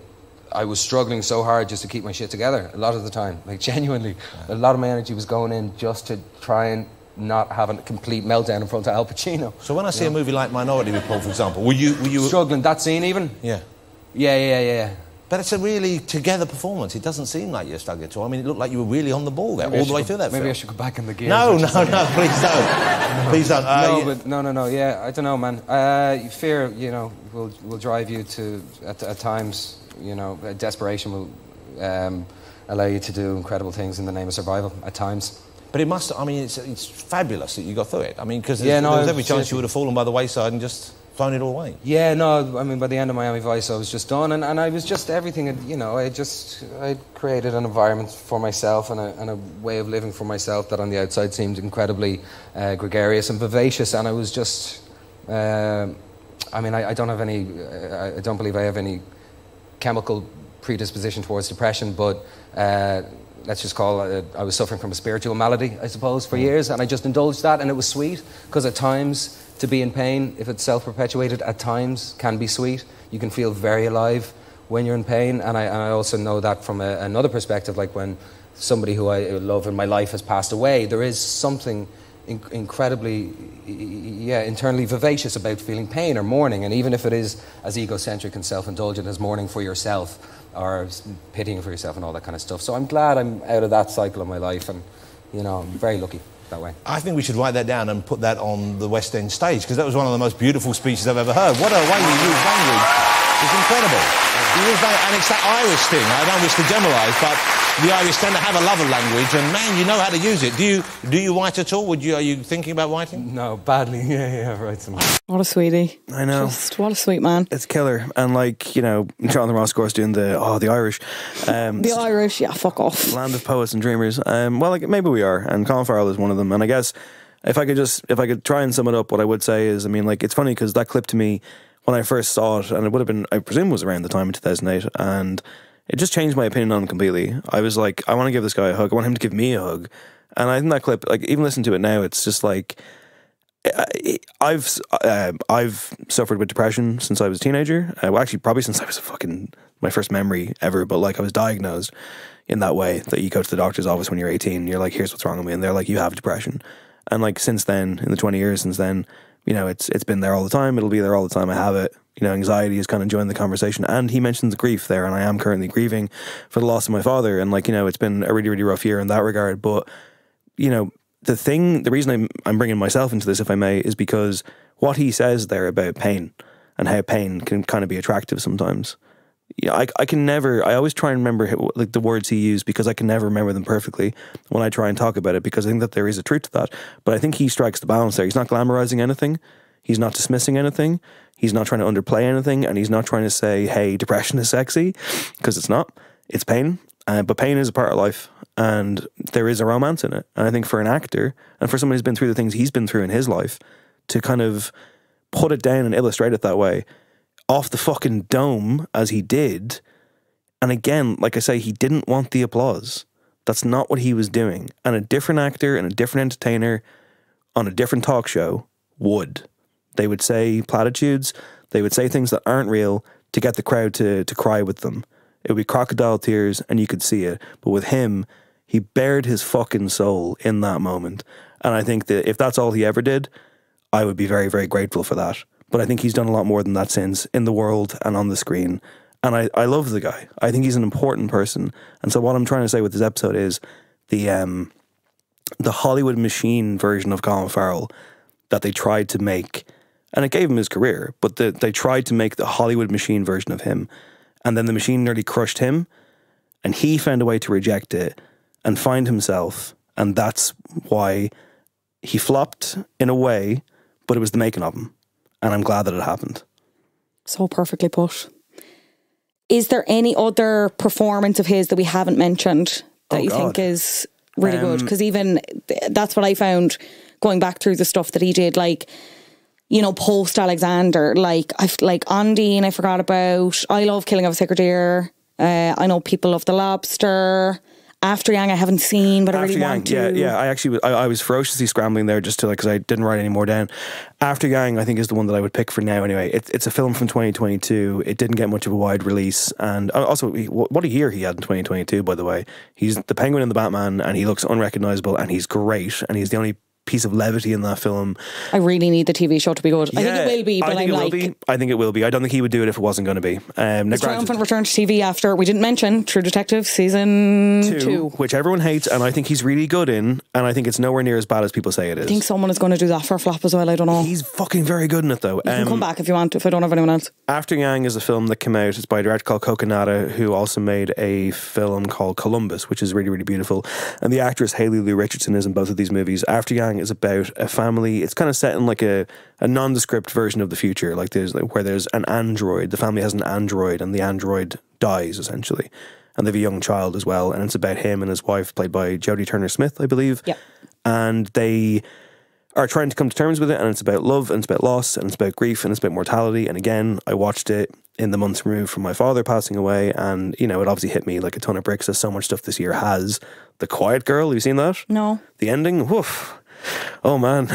I was struggling so hard just to keep my shit together a lot of the time. Like, genuinely, a lot of my energy was going in just to try and not have a complete meltdown in front of Al Pacino. So when I see a movie like Minority Report, for example, were you struggling that scene even? Yeah. Yeah. But it's a really together performance. It doesn't seem like you're stuck at all. I mean, it looked like you were really on the ball there all the way through that film. Maybe I should go back in the gear. No, please don't. Please don't. No. Yeah, I don't know, man. Fear, will drive you to, at times, desperation will allow you to do incredible things in the name of survival, at times. But it must, I mean, it's fabulous that you got through it. I mean, because there was every chance you would have fallen by the wayside and just thrown it all away? Yeah, no, I mean, by the end of Miami Vice, I was just done, and I was just everything, you know, I created an environment for myself and a way of living for myself that on the outside seemed incredibly gregarious and vivacious, and I was just, I mean, I don't believe I have any chemical predisposition towards depression, but let's just call it, I was suffering from a spiritual malady, I suppose, for years, and I just indulged that, and it was sweet, because at times, to be in pain, if it's self-perpetuated, at times can be sweet. You can feel very alive when you're in pain, and I also know that from another perspective, like when somebody who I love in my life has passed away, there is something incredibly, internally vivacious about feeling pain or mourning, and even if it is as egocentric and self-indulgent as mourning for yourself or pitying for yourself and all that kind of stuff. So I'm glad I'm out of that cycle of my life, and, you know, I'm very lucky that way. I think we should write that down and put that on the West End stage, because that was one of the most beautiful speeches I've ever heard. What a way you use language. It's incredible. And it's that Irish thing. I don't wish to generalise, but the Irish tend to have a love of language, and man, you know how to use it. Do you write at all? Are you thinking about writing? No, badly. Yeah, right. What a sweetie. I know. Just what a sweet man. It's killer. And like, you know, Jonathan Ross, of course, doing the Irish. The Irish, yeah, fuck off. Land of poets and dreamers. Well, like, maybe we are, and Colin Farrell is one of them. And I guess if I could try and sum it up, what I would say is, I mean, like, it's funny because that clip to me, when I first saw it, and it would have been, I presume, was around the time in 2008, and it just changed my opinion on him completely. I was like, I want to give this guy a hug. I want him to give me a hug. And I think that clip, like, even listening to it now, it's just like, I've suffered with depression since I was a teenager. Well, actually, probably since I was my first memory ever. But like, I was diagnosed in that way that you go to the doctor's office when you're 18. And you're like, here's what's wrong with me, and they're like, you have depression. And like, since then, in the 20 years since then, you know, it's been there all the time. It'll be there all the time. I have it. You know, anxiety has kind of joined the conversation. And he mentions grief there, and I am currently grieving for the loss of my father. And like, you know, it's been a really, really rough year in that regard. But, you know, the reason I'm bringing myself into this, if I may, is because what he says there about pain and how pain can kind of be attractive sometimes. Yeah, I always try and remember like the words he used, because I can never remember them perfectly when I try and talk about it, because I think that there is a truth to that. But I think he strikes the balance there. He's not glamorizing anything. He's not dismissing anything. He's not trying to underplay anything. And he's not trying to say, hey, depression is sexy, because it's not. It's pain. But pain is a part of life, and there is a romance in it. And I think for an actor, and for someone who's been through the things he's been through in his life, to kind of put it down and illustrate it that way, off the fucking dome as he did. And again, like I say, he didn't want the applause. That's not what he was doing. And a different actor and a different entertainer on a different talk show would. They would say platitudes. They would say things that aren't real to get the crowd to cry with them. It would be crocodile tears, and you could see it. But with him, he bared his fucking soul in that moment. And I think that if that's all he ever did, I would be very, very grateful for that. But I think he's done a lot more than that since, in the world and on the screen. And I love the guy. I think he's an important person. And so what I'm trying to say with this episode is the Hollywood machine version of Colin Farrell that they tried to make, and it gave him his career, but they tried to make the Hollywood machine version of him. And then the machine nearly crushed him, and he found a way to reject it and find himself. And that's why he flopped in a way, but it was the making of him. And I'm glad that it happened. So perfectly put. Is there any other performance of his that we haven't mentioned that you think is really good? Because even that's what I found going back through the stuff that he did, like, you know, post Alexander, like Undine, I forgot about. I love Killing of a Sacred Deer. I know people love The Lobster. After Yang I haven't seen, but I really want to. Yeah. I was ferociously scrambling there just to, like, because I didn't write any more down. After Yang, I think, is the one that I would pick for now anyway. It's a film from 2022. It didn't get much of a wide release. And also, what a year he had in 2022, by the way. He's the Penguin in the Batman, and he looks unrecognisable, and he's great, and he's the only piece of levity in that film. I really need the TV show to be good. I think it will be, but I think it will be. I don't think he would do it if it wasn't going to be. The triumphant return to TV after, we didn't mention True Detective season 2, which everyone hates, and I think he's really good in, and I think it's nowhere near as bad as people say it is. I think someone is going to do that for a flop as well. I don't know. He's fucking very good in it, though. You can come back if you want, if I don't have anyone else. After Yang is a film that came out. It's by a director called Coconata, who also made a film called Columbus, which is really, really beautiful. And the actress Haley Lou Richardson is in both of these movies. After Yang Yang is about a family. It's kind of set in like a nondescript version of the future, like where there's an android. The family has an android, and the android dies essentially, and they have a young child as well. And it's about him and his wife, played by Jodie Turner-Smith, I believe. Yeah. And they are trying to come to terms with it, and it's about love, and it's about loss, and it's about grief, and it's about mortality. And again, I watched it in the months removed from my father passing away, and it obviously hit me like a ton of bricks, as so much stuff this year has. The Quiet Girl, have you seen that? No. The ending, woof. Oh man,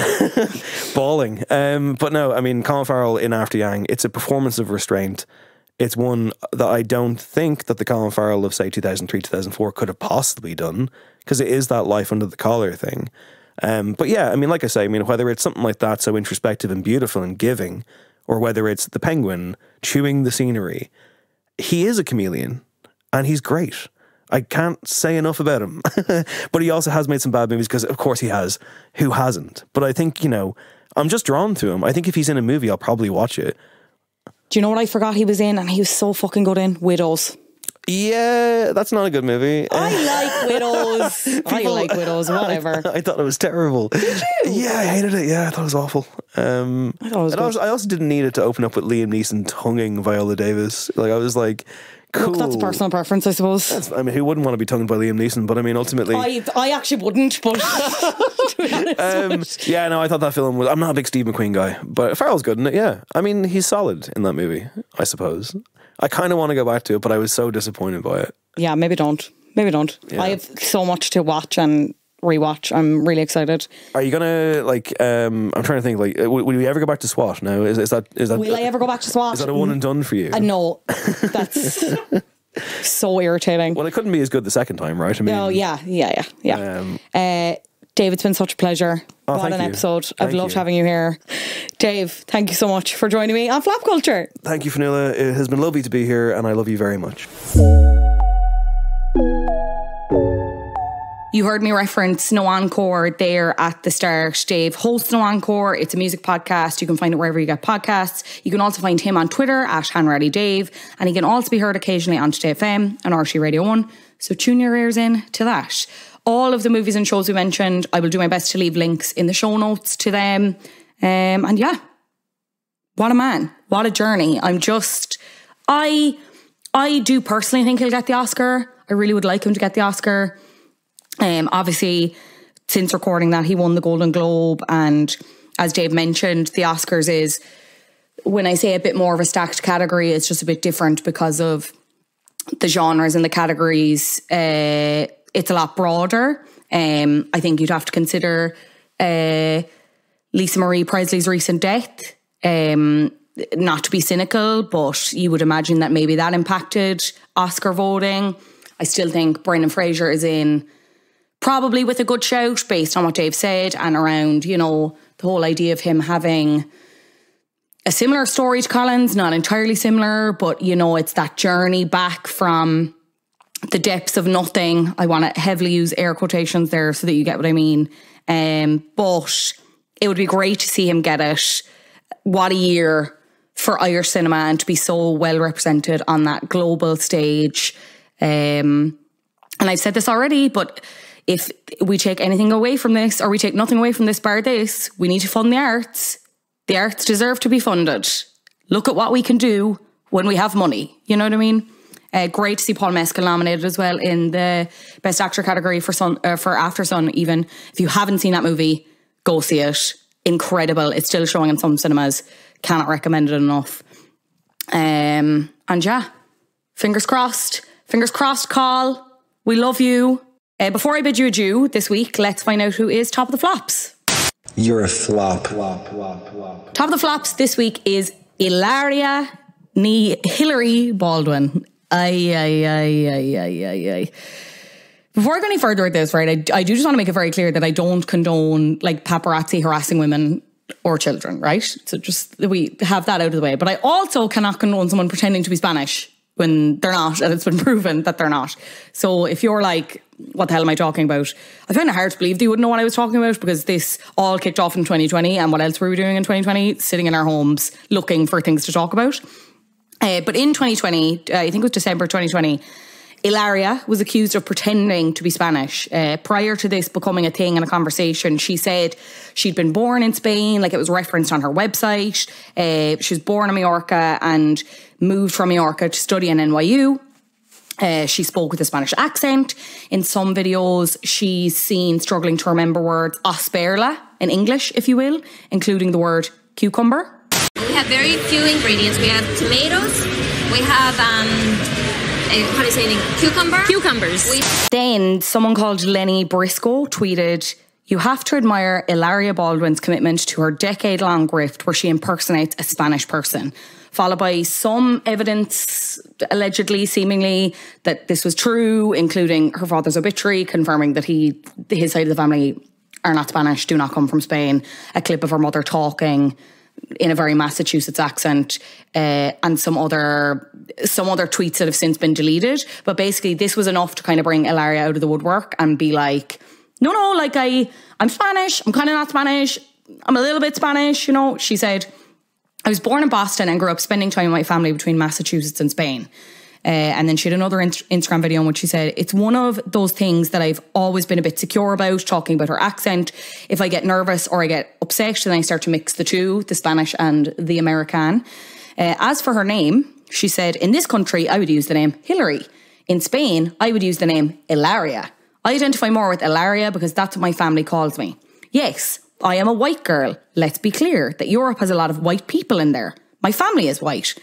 bawling. But no, I mean, Colin Farrell in After Yang, it's a performance of restraint. It's one that I don't think that the Colin Farrell of, say, 2003, 2004 could have possibly done, because it is that life under the collar thing. But yeah, I mean, like I say, whether it's something like that, so introspective and beautiful and giving, or whether it's the penguin chewing the scenery, he is a chameleon, and he's great. I can't say enough about him. But he also has made some bad movies, because of course he has. Who hasn't? But I think, I'm just drawn to him. I think if he's in a movie, I'll probably watch it. Do you know what I forgot he was in, and he was so fucking good in? Widows. Yeah, that's not a good movie. I like Widows. I like Widows, whatever. I thought it was terrible. Did you? Yeah, I hated it. Yeah, I thought it was awful. I thought it was good. I also didn't need it to open up with Liam Neeson tonguing Viola Davis. Like, I was like, cool. Look, that's a personal preference, I suppose. Who wouldn't want to be tongued by Liam Neeson? But ultimately... I actually wouldn't, but... yeah, no, I thought that film was... I'm not a big Steve McQueen guy, but Farrell's good in it, yeah. He's solid in that movie, I suppose. I kind of want to go back to it, but I was so disappointed by it. Yeah, maybe don't. Yeah. I have so much to watch and rewatch. I'm really excited. Are you gonna I'm trying to think. Will we ever go back to SWAT? No, is that? Will I ever go back to SWAT? Is that a one and done for you? No, that's so irritating. Well, it couldn't be as good the second time, right? Yeah. Dave, it's been such a pleasure. What an episode. I've loved having you here. Dave, thank you so much for joining me on Flap Culture. Thank you, Fionnuala. It has been lovely to be here, and I love you very much. You heard me reference No Encore there at the start. Dave hosts No Encore. It's a music podcast. You can find it wherever you get podcasts. You can also find him on Twitter at Hanratty Dave, and he can also be heard occasionally on Today FM and RT Radio 1. So tune your ears in to that. All of the movies and shows we mentioned, I will do my best to leave links in the show notes to them. And yeah, what a man. What a journey. I do personally think he'll get the Oscar. I really would like him to get the Oscar. Obviously, since recording that, he won the Golden Globe. And as Dave mentioned, the Oscars is, when I say a bit more of a stacked category, it's just a bit different because of the genres and the categories. It's a lot broader. I think you'd have to consider Lisa Marie Presley's recent death. Not to be cynical, but you would imagine that maybe that impacted Oscar voting. I still think Brendan Fraser is in probably with a good shout based on what Dave said, and around, the whole idea of him having a similar story to Colin's, not entirely similar, but, it's that journey back from the depths of nothing. I want to heavily use air quotations there so that you get what I mean. But it would be great to see him get it. What a year for Irish cinema, and to be so well represented on that global stage. And I've said this already, but if we take anything away from this, or we take nothing away from this bar this, we need to fund the arts. The arts deserve to be funded. Look at what we can do when we have money. You know what I mean? Great to see Paul Mescal nominated as well in the Best Actor category for After Sun. Even if you haven't seen that movie, go see it. Incredible. It's still showing in some cinemas. Cannot recommend it enough. And yeah, fingers crossed. Fingers crossed, Carl. We love you. Before I bid you adieu this week, let's find out who is Top of the Flops. You're a flop. Top of the Flops this week is Ilaria Hillary Baldwin. Aye. Before I go any further with this, right, I do just want to make it very clear that I don't condone paparazzi harassing women or children, right? So just we have that out of the way. But I also cannot condone someone pretending to be Spanish when they're not, and it's been proven that they're not. So if you're like, what the hell am I talking about? I find it hard to believe they wouldn't know what I was talking about, because this all kicked off in 2020, and what else were we doing in 2020? Sitting in our homes looking for things to talk about. But in 2020, I think it was December 2020, Ilaria was accused of pretending to be Spanish. Prior to this becoming a thing in a conversation, she said she'd been born in Spain, like it was referenced on her website. She was born in Mallorca and moved from Mallorca to study in NYU. She spoke with a Spanish accent. In some videos, she's seen struggling to remember words asperla in English, if you will, including the word cucumber. We have very few ingredients. We have tomatoes. We have, how do you say it? Cucumbers. Then someone called Lenny Briscoe tweeted, "You have to admire Ilaria Baldwin's commitment to her decade-long grift where she impersonates a Spanish person," followed by some evidence, allegedly, seemingly, that this was true, including her father's obituary, confirming that his side of the family are not Spanish, do not come from Spain, a clip of her mother talking in a very Massachusetts accent, and some other tweets that have since been deleted. But basically, this was enough to kind of bring Ilaria out of the woodwork and be like, no, like I'm Spanish, I'm kind of not Spanish, I'm a little bit Spanish, you know. She said, "I was born in Boston and grew up spending time with my family between Massachusetts and Spain." And then she had another Instagram video in which she said, "It's one of those things that I've always been a bit secure about," talking about her accent. "If I get nervous or I get upset, then I start to mix the two, the Spanish and the American." As for her name, she said, "In this country, I would use the name Hillary. In Spain, I would use the name Ilaria. I identify more with Ilaria because that's what my family calls me. Yes, I am a white girl. Let's be clear that Europe has a lot of white people in there. My family is white.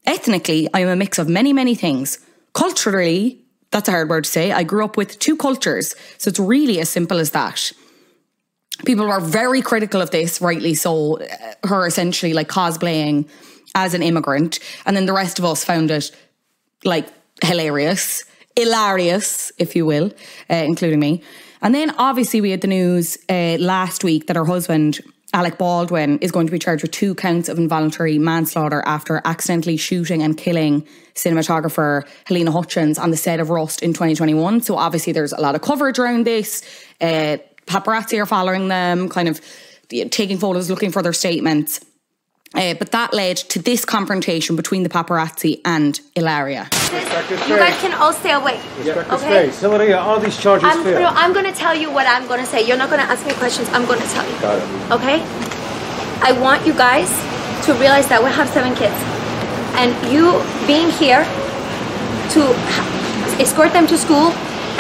Ethnically, I am a mix of many, many things. Culturally, that's a hard word to say, I grew up with two cultures. So it's really as simple as that." People were very critical of this, rightly so, her essentially like cosplaying as an immigrant. And then the rest of us found it like hilarious, if you will, including me. And then obviously we had the news last week that her husband, Alec Baldwin, is going to be charged with 2 counts of involuntary manslaughter after accidentally shooting and killing cinematographer Helena Hutchins on the set of Rust in 2021. So obviously there's a lot of coverage around this. Paparazzi are following them, kind of taking photos, looking for their statements. But that led to this confrontation between the paparazzi and Ilaria. You guys can all stay away. Respect the space. Hillary, all these charges fail. No, I'm going to tell you what I'm going to say. You're not going to ask me questions. I'm going to tell you. Got it. Okay? I want you guys to realize that we have 7 kids. And you being here to escort them to school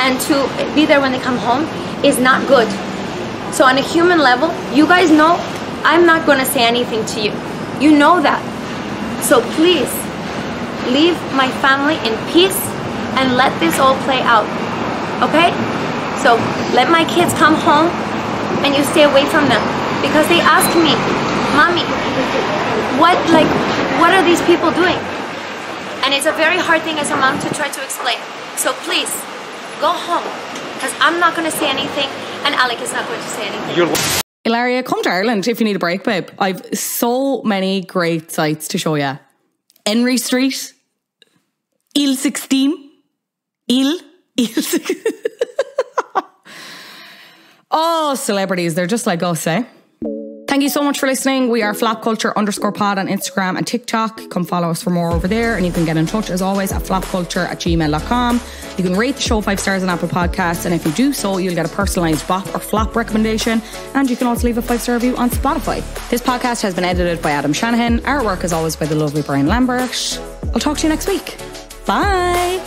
and to be there when they come home is not good. So on a human level, you guys know I'm not going to say anything to you. You know that. So please, leave my family in peace and let this all play out. Okay? So let my kids come home and you stay away from them. Because they ask me, "Mommy, what are these people doing?" And it's a very hard thing as a mom to try to explain. So please, go home. Because I'm not going to say anything and Alec is not going to say anything. Ilaria, come to Ireland if you need a break, babe. I've so many great sites to show you. Henry Street, Il 16, Il 16. Oh, celebrities, they're just like us, eh? Thank you so much for listening. We are flapculture_pod on Instagram and TikTok. Come follow us for more over there. And you can get in touch, as always, at flapculture@gmail.com. You can rate the show 5 stars on Apple Podcasts. And if you do so, you'll get a personalised bop or flop recommendation. And you can also leave a 5-star review on Spotify. This podcast has been edited by Adam Shanahan. Artwork, as always, by the lovely Brian Lambert. I'll talk to you next week. Bye.